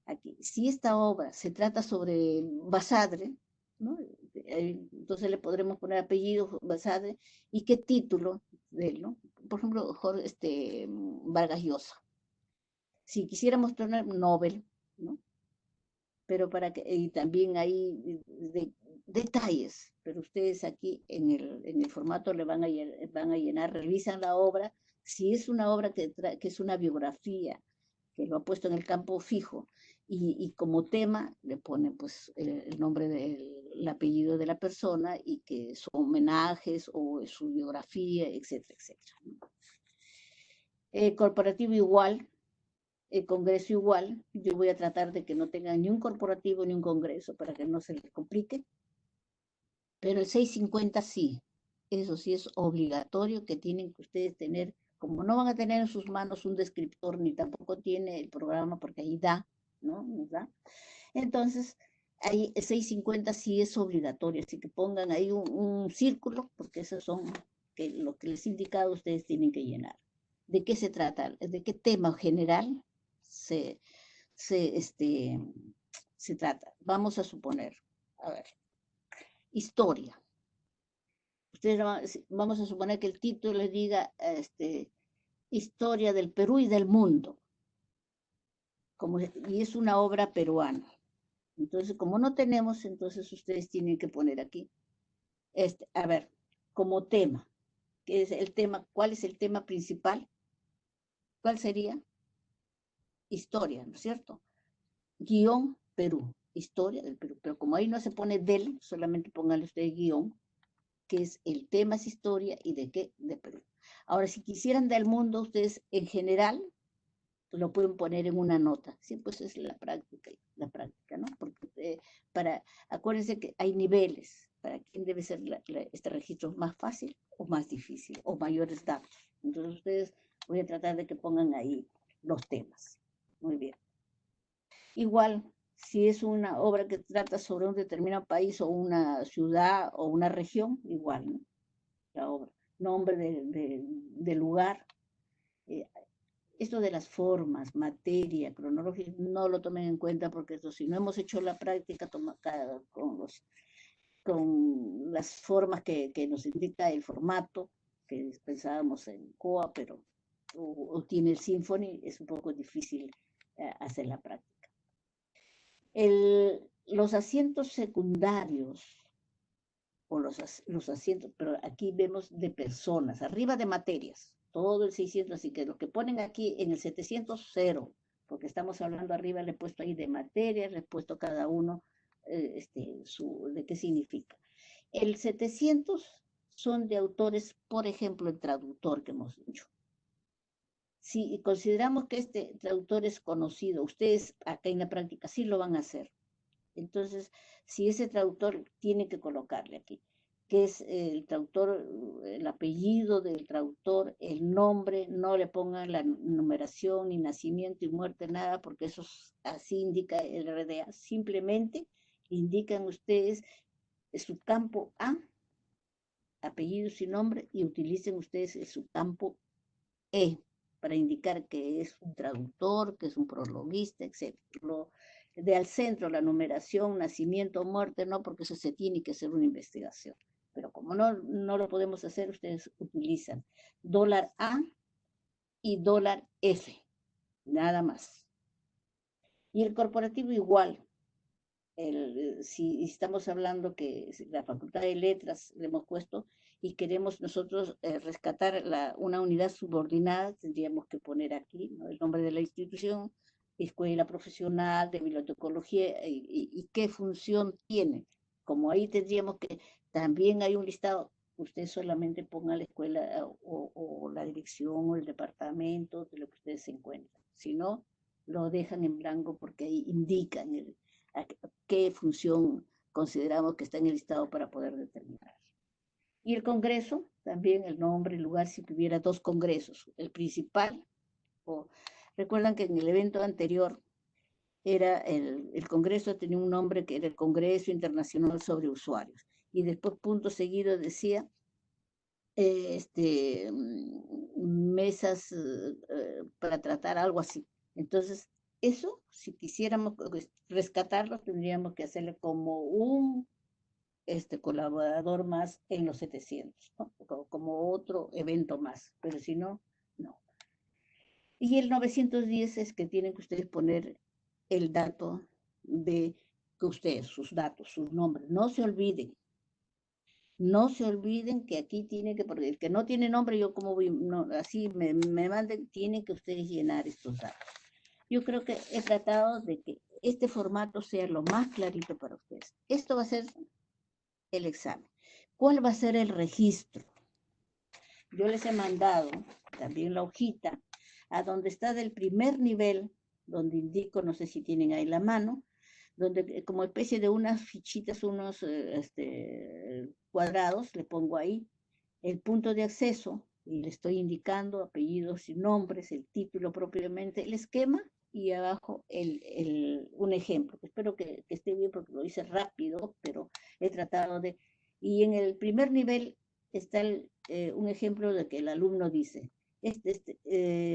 aquí, si esta obra se trata sobre Basadre, ¿no? Entonces le podremos poner apellido Basadre y qué título de él, ¿no? Por ejemplo, Vargas Llosa. Si quisiéramos poner Nobel, ¿no? Pero y también ahí detalles, pero ustedes aquí en el formato le van a llenar, revisan la obra, si es una obra que es una biografía, que lo ha puesto en el campo fijo, y como tema le ponen pues el nombre el apellido de la persona y que son homenajes o su biografía, etcétera, etcétera. Corporativo igual, el congreso igual, yo voy a tratar de que no tengan ni un corporativo ni un congreso para que no se les complique, pero el 650 sí, eso sí es obligatorio que tienen que ustedes tener, como no van a tener en sus manos un descriptor ni tampoco tiene el programa porque ahí da, ¿no? Nos da. Entonces, ahí el 650 sí es obligatorio, así que pongan ahí un círculo, porque esos son lo que les he indicado, ustedes tienen que llenar. ¿De qué se trata? ¿De qué tema general se trata? Vamos a suponer, a ver, historia. Ustedes vamos a suponer que el título les diga historia del Perú y del mundo, y es una obra peruana. Entonces, como no tenemos, entonces ustedes tienen que poner aquí, a ver, como tema, ¿qué es el tema? ¿Cuál es el tema principal? ¿Cuál sería? Historia, ¿no es cierto? Guión Perú, historia del Perú, pero como ahí no se pone del, solamente pónganle ustedes guión, que es el tema es historia y de qué, de Perú. Ahora, si quisieran del mundo, ustedes en general lo pueden poner en una nota. Sí, pues es la práctica, ¿no? Porque acuérdense que hay niveles. ¿Para quién debe ser este registro más fácil o más difícil o mayores datos? Entonces ustedes voy a tratar de que pongan ahí los temas. Muy bien. Igual, si es una obra que trata sobre un determinado país o una ciudad o una región, igual, ¿no? La obra. Nombre de lugar. Esto de las formas, materia, cronología, no lo tomen en cuenta porque esto, si no hemos hecho la práctica con las formas que nos indica el formato, que pensábamos en COA, pero o tiene el Symfony, es un poco difícil hacer la práctica. Los asientos secundarios, o los asientos, pero aquí vemos de personas, arriba de materias, todo el 600, así que lo que ponen aquí en el 700, 0, porque estamos hablando arriba, le he puesto ahí de materias, le he puesto cada uno de qué significa. El 700 son de autores, por ejemplo, el traductor que hemos dicho. Si consideramos que este traductor es conocido, ustedes acá en la práctica sí lo van a hacer. Entonces, si ese traductor tiene que colocarle aquí, que es el traductor, el apellido del traductor, el nombre, no le pongan la numeración, ni nacimiento y muerte, nada, porque eso así indica el RDA. Simplemente indican ustedes su campo A, apellidos y nombre, y utilicen ustedes su campo E, para indicar que es un traductor, que es un prologuista, etc. De al centro, la numeración, nacimiento, muerte, no, porque eso se tiene que hacer una investigación. Pero como no lo podemos hacer, ustedes utilizan $A y $F, nada más. Y el corporativo igual. Si estamos hablando que la Facultad de Letras le hemos puesto y queremos nosotros rescatar una unidad subordinada, tendríamos que poner aquí, ¿no?, el nombre de la institución, escuela profesional de bibliotecología y qué función tiene. Como ahí tendríamos que, también hay un listado, usted solamente ponga la escuela o la dirección o el departamento de lo que ustedes se encuentran. Si no, lo dejan en blanco porque ahí indican qué función consideramos que está en el listado para poder determinar. Y el congreso, también el nombre, el lugar, si tuviera 2 congresos, el principal, recuerdan que en el evento anterior era el congreso tenía un nombre que era el Congreso Internacional sobre Usuarios, y después punto seguido decía mesas para tratar algo así. Entonces, eso, si quisiéramos rescatarlo, tendríamos que hacerle como un colaborador más en los 700, ¿no? Como otro evento más, pero si no, no. Y el 910 es que tienen que ustedes poner el dato de que ustedes, sus datos, sus nombres. No se olviden. No se olviden que aquí tiene que, porque el que no tiene nombre, yo como voy, no, así me manden, tienen que ustedes llenar estos datos. Yo creo que he tratado de que este formato sea lo más clarito para ustedes. Esto va a ser el examen. ¿Cuál va a ser el registro? Yo les he mandado también la hojita a donde está del primer nivel, donde indico, no sé si tienen ahí la mano, donde como especie de unas fichitas, unos cuadrados, le pongo ahí el punto de acceso y le estoy indicando apellidos y nombres, el título propiamente, el esquema y abajo un ejemplo. Espero que esté bien porque lo hice rápido, pero he tratado de... Y en el primer nivel está un ejemplo de que el alumno dice,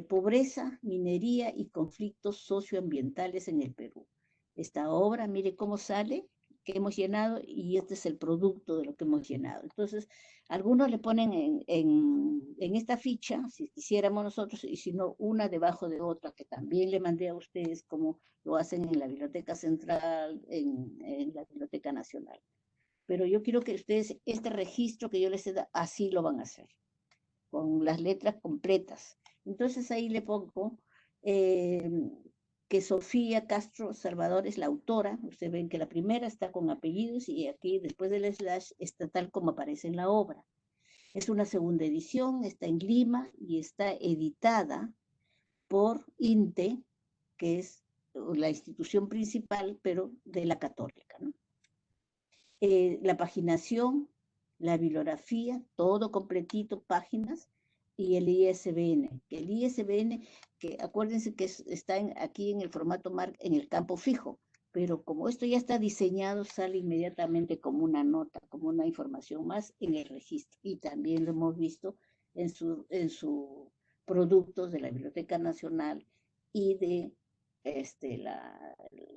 pobreza, minería y conflictos socioambientales en el Perú. Esta obra, mire cómo sale, que hemos llenado, y este es el producto de lo que hemos llenado. Entonces, algunos le ponen en esta ficha, si quisiéramos nosotros, y si no, una debajo de otra, que también le mandé a ustedes, como lo hacen en la Biblioteca Central, en la Biblioteca Nacional. Pero yo quiero que ustedes, este registro que yo les he dado, así lo van a hacer, con las letras completas. Entonces ahí le pongo que Sofía Castro Salvador es la autora. Ustedes ven que la primera está con apellidos y aquí después del slash está tal como aparece en la obra. Es una segunda edición, está en Lima y está editada por INTE, que es la institución principal, pero de la Católica, ¿no? La paginación, la bibliografía, todo completito, páginas, y el ISBN, que el ISBN, que acuérdense que está aquí en el formato MARC, en el campo fijo, pero como esto ya está diseñado, sale inmediatamente como una nota, como una información más en el registro, y también lo hemos visto en su productos de la Biblioteca Nacional y de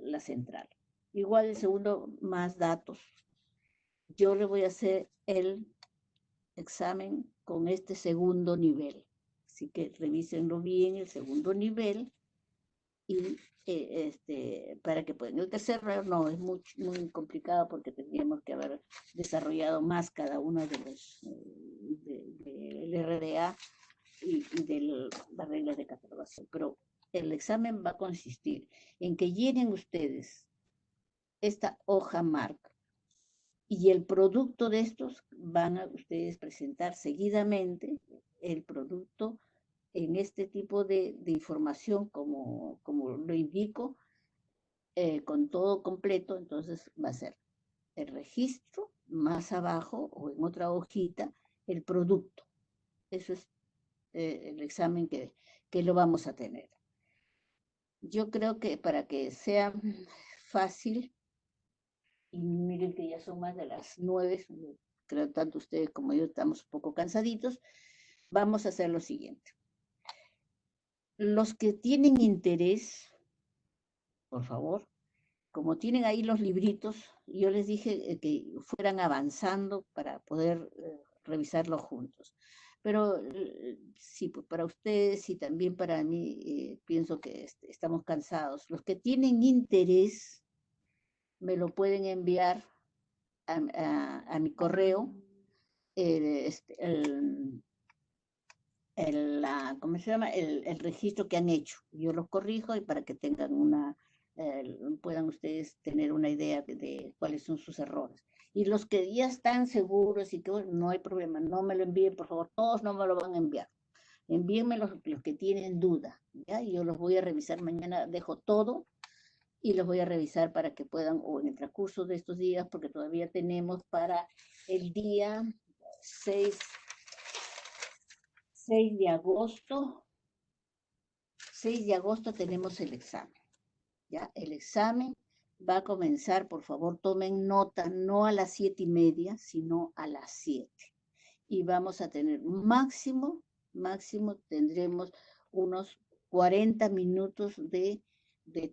la central. Igual el segundo, más datos. Yo le voy a hacer el examen con este segundo nivel. Así que revísenlo bien, el segundo nivel, y para que puedan. El tercero no, es muy complicado porque tendríamos que haber desarrollado más cada uno de los del RDA y de las reglas de catalogación. Pero el examen va a consistir en que llenen ustedes esta hoja MARC, y el producto de estos van a ustedes presentar seguidamente el producto en este tipo de información, como lo indico, con todo completo. Entonces va a ser el registro, más abajo o en otra hojita, el producto. Eso es el examen que lo vamos a tener. Yo creo que para que sea fácil, y miren que ya son más de las 9, creo tanto ustedes como yo estamos un poco cansaditos, vamos a hacer lo siguiente. Los que tienen interés, por favor, como tienen ahí los libritos, yo les dije que fueran avanzando para poder revisarlos juntos. Pero sí, pues para ustedes y también para mí, pienso que estamos cansados. Los que tienen interés me lo pueden enviar a mi correo, ¿cómo se llama? El registro que han hecho. Yo los corrijo y para que tengan puedan ustedes tener una idea de cuáles son sus errores. Y los que ya están seguros y que bueno, no hay problema, no me lo envíen, por favor, todos no me lo van a enviar. Envíenme los que tienen duda, ¿ya? Y yo los voy a revisar mañana, dejo todo y los voy a revisar para que puedan, o en el transcurso de estos días, porque todavía tenemos para el día 6 de agosto, 6 de agosto tenemos el examen, ¿ya? El examen va a comenzar, por favor, tomen nota, no a las 7:30, sino a las 7. Y vamos a tener máximo tendremos unos 40 minutos de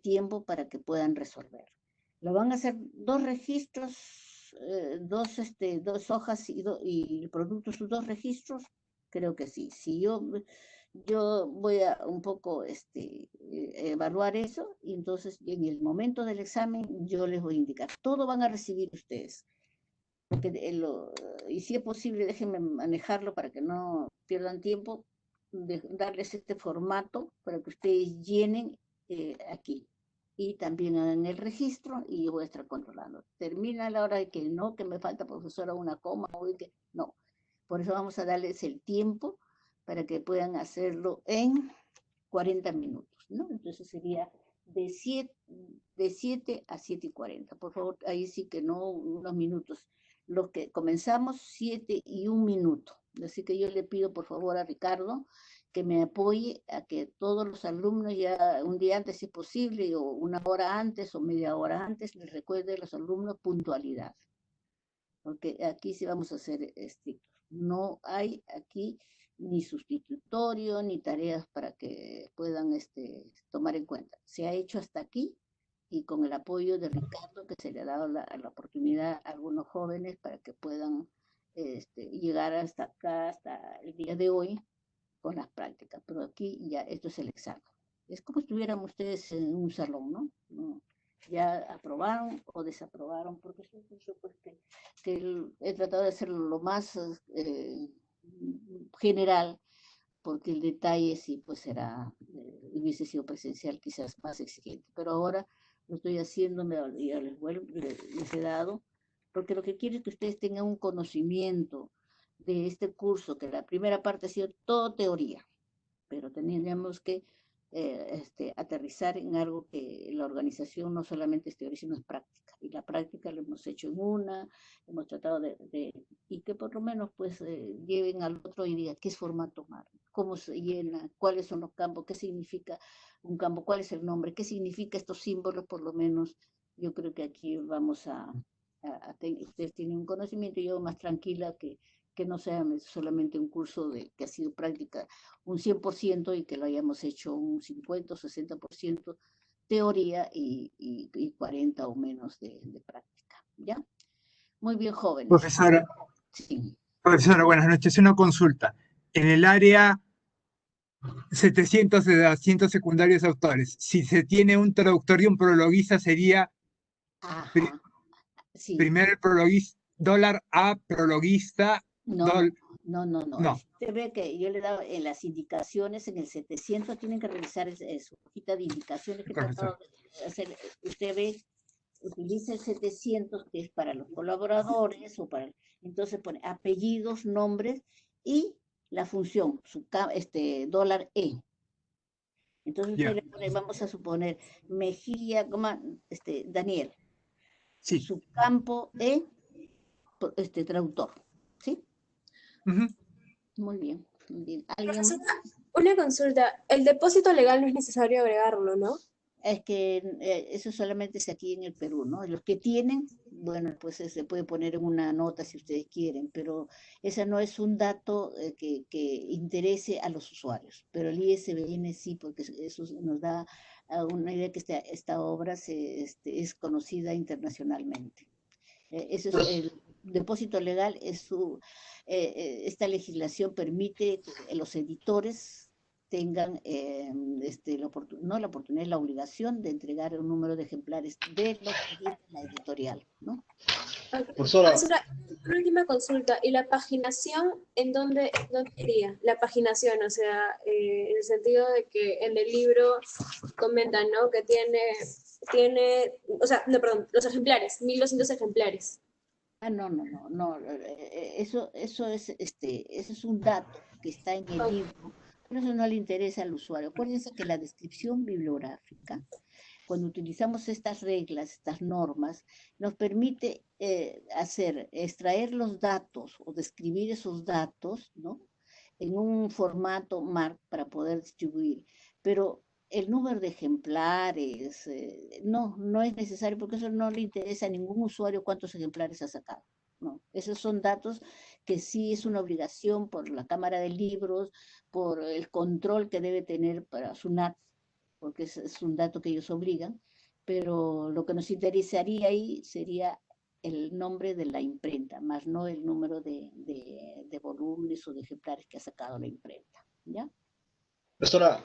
tiempo para que puedan resolver. Lo van a hacer 2 registros, 2 hojas y productos, 2 registros, creo que sí. Si yo Yo voy a un poco evaluar eso y entonces en el momento del examen yo les voy a indicar. Todo van a recibir ustedes. Porque y si es posible, déjenme manejarlo para que no pierdan tiempo, darles este formato para que ustedes llenen aquí. Y también hagan el registro y yo voy a estar controlando. Termina la hora de que no, que me falta profesora una coma, o que no. Por eso vamos a darles el tiempo para que puedan hacerlo en 40 minutos, ¿no? Entonces sería de 7 a 7:40. Por favor, ahí sí que no unos minutos. Los que comenzamos 7 y 1 minuto. Así que yo le pido por favor a Ricardo que me apoye a que todos los alumnos ya un día antes, si es posible, o una hora antes o media hora antes, les recuerde a los alumnos puntualidad. Porque aquí sí vamos a ser estrictos. No hay aquí ni sustitutorio, ni tareas para que puedan tomar en cuenta. Se ha hecho hasta aquí y con el apoyo de Ricardo, que se le ha dado la oportunidad a algunos jóvenes para que puedan llegar hasta acá, hasta el día de hoy, con las prácticas. Pero aquí ya esto es el examen. Es como si estuvieran ustedes en un salón, ¿no? Ya aprobaron o desaprobaron, porque es un curso pues, que he tratado de hacerlo lo más general, porque el detalle sí pues será, hubiese sido presencial quizás más exigente, pero ahora lo estoy haciendo, ya les he dado, porque lo que quiero es que ustedes tengan un conocimiento de este curso, que la primera parte ha sido todo teoría, pero teníamos que aterrizar en algo que la organización no solamente es teoría, sino es práctica. Y la práctica la hemos hecho en hemos tratado y que por lo menos pues lleven al otro y digan qué es formato MAR, cómo se llena, cuáles son los campos, qué significa un campo, cuál es el nombre, qué significa estos símbolos, por lo menos yo creo que aquí vamos ustedes tienen un conocimiento y yo más tranquila que no sea solamente un curso que ha sido práctica un 100% y que lo hayamos hecho un 50 o 60% teoría y 40 o menos de práctica. ¿Ya? Muy bien, jóvenes. Sí. Profesora, buenas noches. Una consulta. En el área 700 de asientos secundarios autores, si se tiene un traductor y un prologuista, sería primero el prologuista, dólar a prologuista. No. Usted ve que yo le he dado en las indicaciones, en el 700, tienen que revisar su hojita de indicaciones que he tratado de hacer. Usted ve, utiliza el 700, que es para los colaboradores, entonces pone apellidos, nombres y la función, dólar E. Entonces usted le pone, vamos a suponer, Mejía, Daniel. Sí. Su campo E, traductor. ¿Sí? Muy bien. Profesora, una consulta. El depósito legal no es necesario agregarlo, ¿no? Es que eso solamente es aquí en el Perú, ¿no? Los que tienen, bueno, pues se puede poner en una nota si ustedes quieren, pero ese no es un dato que interese a los usuarios. Pero el ISBN sí, porque eso nos da una idea que esta obra es conocida internacionalmente. Eso es el depósito legal, esta legislación permite que los editores tengan no la oportunidad, la obligación de entregar un número de ejemplares de lo que dice la editorial, ¿no? Profesora, una última consulta. ¿Y la paginación en dónde iría? La paginación, o sea, en el sentido de que en el libro comentan, ¿no? Que tiene, o sea, no, perdón, los ejemplares, 1200 ejemplares. No. Eso es un dato que está en el libro, pero eso no le interesa al usuario. Acuérdense que la descripción bibliográfica, cuando utilizamos estas reglas, estas normas, nos permite extraer los datos o describir esos datos, ¿no? En un formato MARC para poder distribuir. Pero el número de ejemplares, no es necesario porque eso no le interesa a ningún usuario cuántos ejemplares ha sacado. No, esos son datos que sí es una obligación por la Cámara de Libros, por el control que debe tener para SUNAT, porque es un dato que ellos obligan, pero lo que nos interesaría ahí sería el nombre de la imprenta, más no el número de volúmenes o de ejemplares que ha sacado la imprenta, ¿ya? Profesora,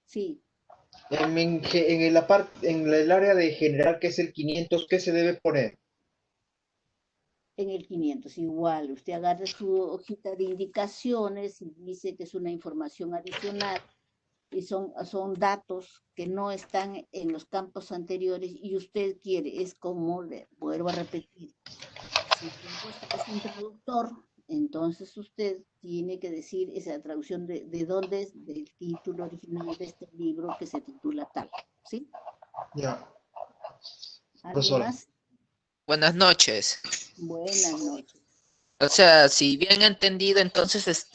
Sí, en el área de general, que es el 500, ¿qué se debe poner? en el 500 igual. Usted agarra su hojita de indicaciones y dice que es una información adicional y son datos que no están en los campos anteriores y usted quiere, es como, le vuelvo a repetir, si usted ha puesto que es un traductor, entonces usted tiene que decir esa traducción de dónde es, del título original de este libro que se titula tal, ¿sí? Ya, ¿Alguien profesora. más? Buenas noches. Buenas noches. O sea, si bien he entendido, entonces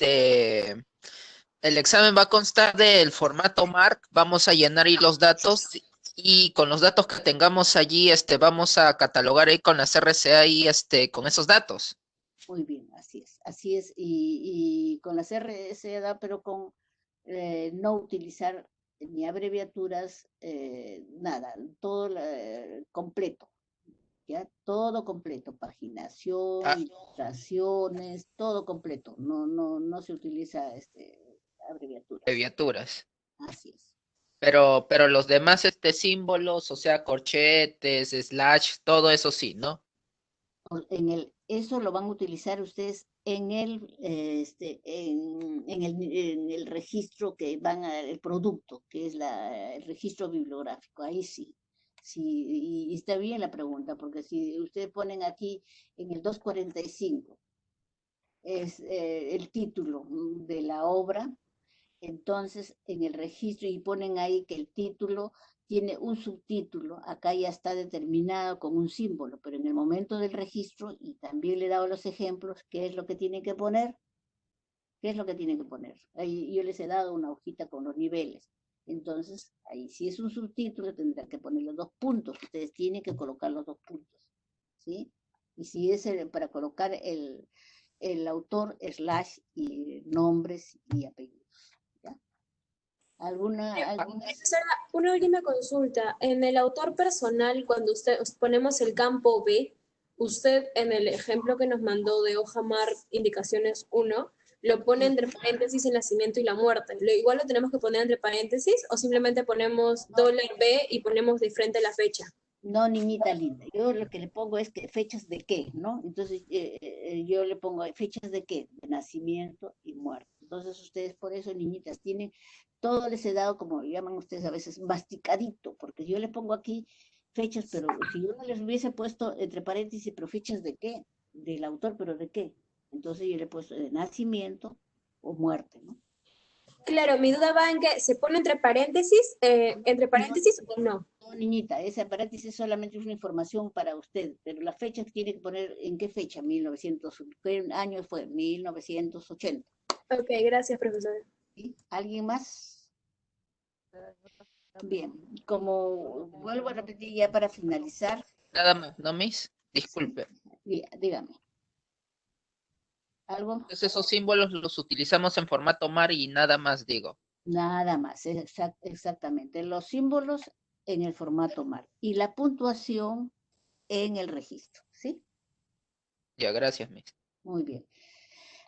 el examen va a constar del formato MARC, vamos a llenar ahí los datos y con los datos que tengamos allí, vamos a catalogar ahí con las RCA y con esos datos. Muy bien, así es, y con las RS da, pero con no utilizar ni abreviaturas, nada, todo completo, ¿ya? Todo completo, paginación, Ah, ilustraciones, todo completo, no se utiliza abreviaturas, abreviaturas. así es. Pero los demás símbolos, o sea, corchetes, slash, todo eso sí, ¿no? Eso lo van a utilizar ustedes en el registro que van a, el producto, que es el registro bibliográfico, ahí sí. Sí, y está bien la pregunta, porque si ustedes ponen aquí en el 245 es el título de la obra, entonces, en el registro y ponen ahí que el título tiene un subtítulo, acá ya está determinado con un símbolo, pero en el momento del registro, y también le he dado los ejemplos, ¿qué es lo que tienen que poner? ¿Qué es lo que tienen que poner? Ahí yo les he dado una hojita con los niveles. Entonces, ahí si es un subtítulo, tendrán que poner los 2 puntos. Ustedes tienen que colocar los 2 puntos, ¿sí? Y si es para colocar el autor, slash y nombres y apellidos. ¿Alguna? Profesora, una última consulta. En el autor personal, cuando ponemos el campo B, usted en el ejemplo que nos mandó de hoja mar indicaciones 1, lo pone entre paréntesis el nacimiento y la muerte. Igual lo tenemos que poner entre paréntesis o simplemente ponemos $B y ponemos de frente la fecha. No, niñita linda. Yo lo que le pongo es que fechas de qué, ¿no? Entonces yo le pongo fechas de qué, de nacimiento y muerte. Entonces ustedes por eso, niñitas, tienen todo les he dado, como llaman ustedes a veces, masticadito, porque yo le pongo aquí fechas, pero si yo no les hubiese puesto entre paréntesis, pero fechas de qué, del autor, pero de qué. Entonces yo le he puesto de nacimiento o muerte, ¿no? Claro, mi duda va en que se pone entre No, paréntesis o no. no, niñita, esa paréntesis solamente es una información para usted, pero la fecha tiene que poner en qué fecha, 1900, ¿qué año fue? 1980. Ok, gracias, profesora. ¿Sí? ¿Alguien más? Bien, como vuelvo a repetir ya para finalizar, Nada más, ¿no, Miss? Disculpe. dígame, ¿algo? Entonces esos símbolos los utilizamos en formato MAR y nada más digo. Nada más, exactamente. Los símbolos en el formato MAR y la puntuación en el registro, ¿sí? Ya, gracias, Miss. Muy bien.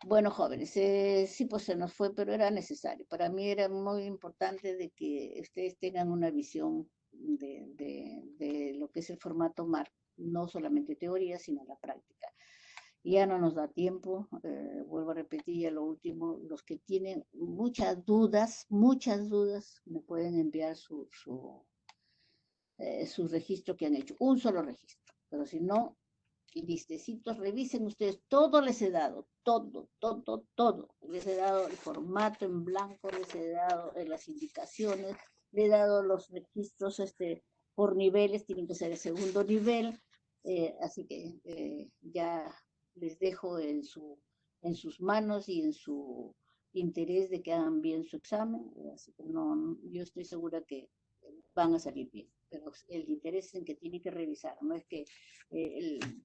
Bueno, jóvenes, sí, pues se nos fue, pero era necesario. Para mí era muy importante de que ustedes tengan una visión de lo que es el formato MAR, no solamente teoría, sino la práctica. Ya no nos da tiempo, vuelvo a repetir ya lo último, los que tienen muchas dudas, me pueden enviar su registro que han hecho, un solo registro, pero si no, listecitos, revisen ustedes, todo les he dado, todo, les he dado el formato en blanco, les he dado las indicaciones, les he dado los registros por niveles, tienen que ser el segundo nivel, así que ya les dejo en sus manos y en su interés de que hagan bien su examen, así que yo estoy segura que van a salir bien, pero el interés es en que tienen que revisar, no es que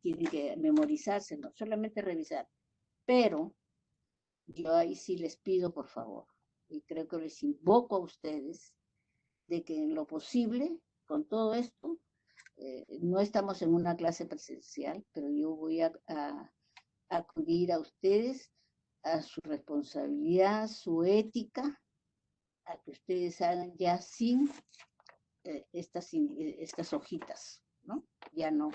tienen que memorizarse, no, solamente revisar, pero yo ahí sí les pido por favor, y creo que les invoco a ustedes, de que en lo posible, con todo esto, no estamos en una clase presencial, pero yo voy a acudir a ustedes, a su responsabilidad, su ética, a que ustedes hagan ya sin estas hojitas, ¿no? Ya no.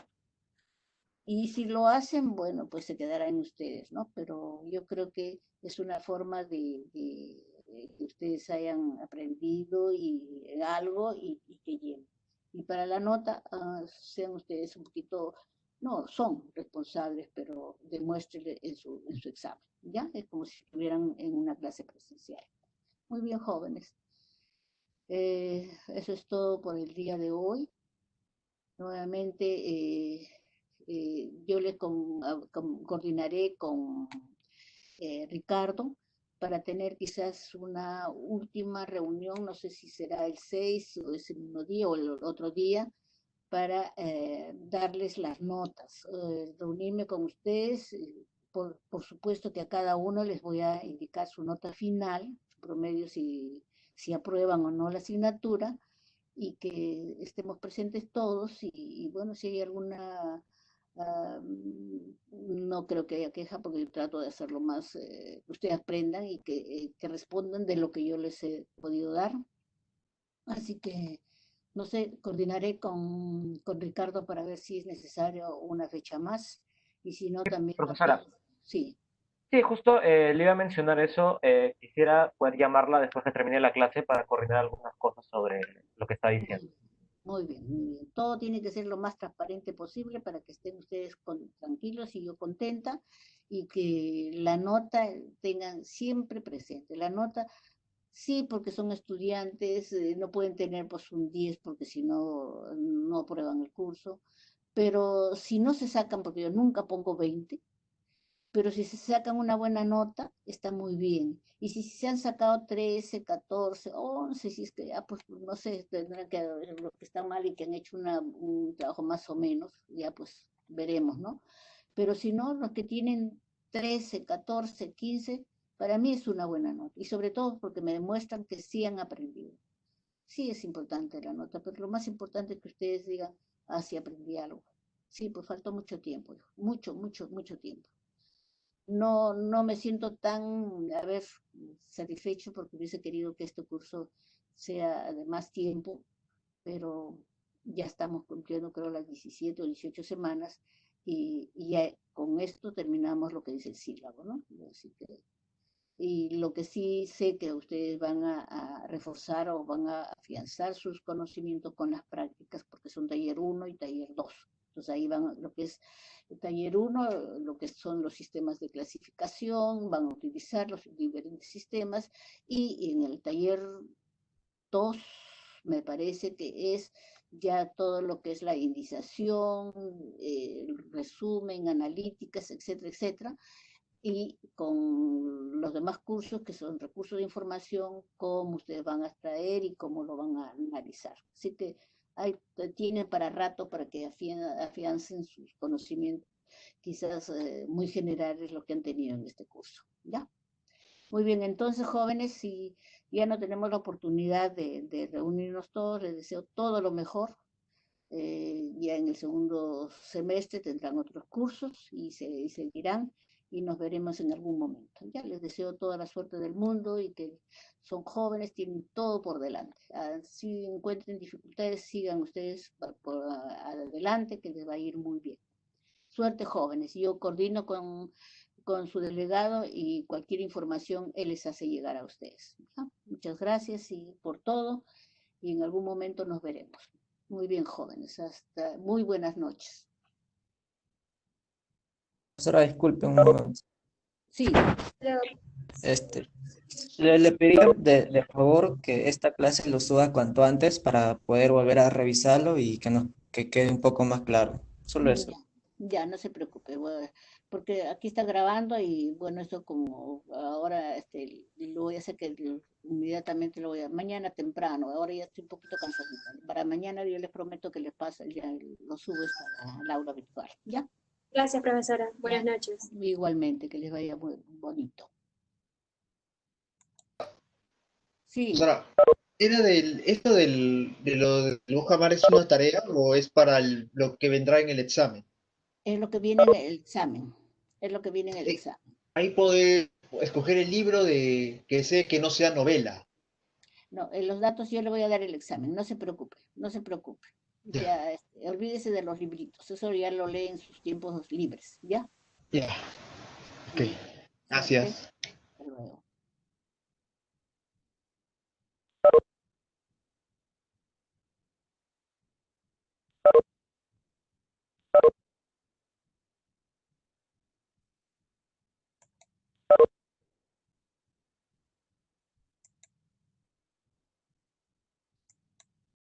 Y si lo hacen, bueno, pues se quedarán ustedes, ¿no? Pero yo creo que es una forma de que ustedes hayan aprendido y algo y que lleven. Y para la nota, sean ustedes un poquito, no, son responsables, pero demuéstrenle en su examen, ¿ya? Es como si estuvieran en una clase presencial. Muy bien, jóvenes. Eso es todo por el día de hoy. Nuevamente, yo le coordinaré con Ricardo para tener quizás una última reunión, no sé si será el 6 o ese mismo día o el otro día, para darles las notas, reunirme con ustedes. Por supuesto que a cada uno les voy a indicar su nota final, su promedio, si aprueban o no la asignatura, y que estemos presentes todos y bueno, si hay alguna, no creo que haya queja porque yo trato de hacerlo más, que ustedes aprendan y que respondan de lo que yo les he podido dar. Así que, no sé, coordinaré con Ricardo para ver si es necesario una fecha más y si no, también a Profesora, todos. Sí. sí, justo le iba a mencionar eso. Quisiera poder llamarla después que termine la clase para coordinar algunas cosas sobre lo que está diciendo. Muy bien, muy bien. Todo tiene que ser lo más transparente posible para que estén ustedes tranquilos y yo contenta y que la nota tengan siempre presente. La nota, sí, porque son estudiantes, no pueden tener pues un 10 porque si no, no aprueban el curso, pero si no se sacan, porque yo nunca pongo 20, pero si se sacan una buena nota, está muy bien. Y si se han sacado 13, 14, 11, si es que ya, pues no sé, tendrán que ver lo que está mal y que han hecho un trabajo más o menos, ya pues veremos, ¿no? Pero si no, los que tienen 13, 14, 15, para mí es una buena nota. Y sobre todo porque me demuestran que sí han aprendido. Sí es importante la nota, pero lo más importante es que ustedes digan, ah, sí aprendí algo. Sí, pues faltó mucho tiempo, hijo. Mucho, mucho, mucho tiempo. No me siento tan, a ver, satisfecho porque hubiese querido que este curso sea de más tiempo, pero ya estamos cumpliendo creo las 17 o 18 semanas y ya con esto terminamos lo que dice el sílabo, ¿no? Así que, y lo que sí sé que ustedes van a reforzar o van a afianzar sus conocimientos con las prácticas, porque son taller 1 y taller 2. Entonces ahí van lo que es el taller 1, lo que son los sistemas de clasificación, van a utilizar los diferentes sistemas, y en el taller 2 me parece que es ya todo lo que es la indización, resumen, analíticas, etcétera, etcétera, y con los demás cursos que son recursos de información, cómo ustedes van a extraer y cómo lo van a analizar. Así que tienen para rato para que afiancen sus conocimientos, quizás muy generales, lo que han tenido en este curso. ¿Ya? Muy bien, entonces jóvenes, si ya no tenemos la oportunidad de reunirnos todos, les deseo todo lo mejor. Ya en el segundo semestre tendrán otros cursos y seguirán y nos veremos en algún momento. Ya les deseo toda la suerte del mundo y que son jóvenes, tienen todo por delante. Si encuentren dificultades, sigan ustedes por adelante, que les va a ir muy bien. Suerte jóvenes. Yo coordino con su delegado y cualquier información él les hace llegar a ustedes. ¿Ya? Muchas gracias y por todo y en algún momento nos veremos. Muy bien, jóvenes. Hasta muy buenas noches. Profesora, disculpe un momento. Sí, Este, le pediría de favor que esta clase lo suba cuanto antes para poder volver a revisarlo y que quede un poco más claro. Solo eso. ya no se preocupe, porque aquí está grabando y bueno, eso como ahora lo voy a hacer que inmediatamente lo voy a, mañana temprano, ahora ya estoy un poquito cansadita. Para mañana yo les prometo que les pasa, ya lo subo al aula virtual, ¿ya? Gracias, profesora. Buenas noches. Igualmente, que les vaya muy bonito. Sí. Profesora, ¿esto de lo del Bujamar es una tarea o es para lo que vendrá en el examen? Es lo que viene en el examen. Es lo que viene en el examen. Ahí poder escoger el libro que sé que no sea novela. No, en los datos yo le voy a dar el examen, no se preocupe, no se preocupe. Ya. Ya, olvídese de los libritos, eso ya lo lee en sus tiempos libres, ¿ya? Ya, ok. Bien. Gracias.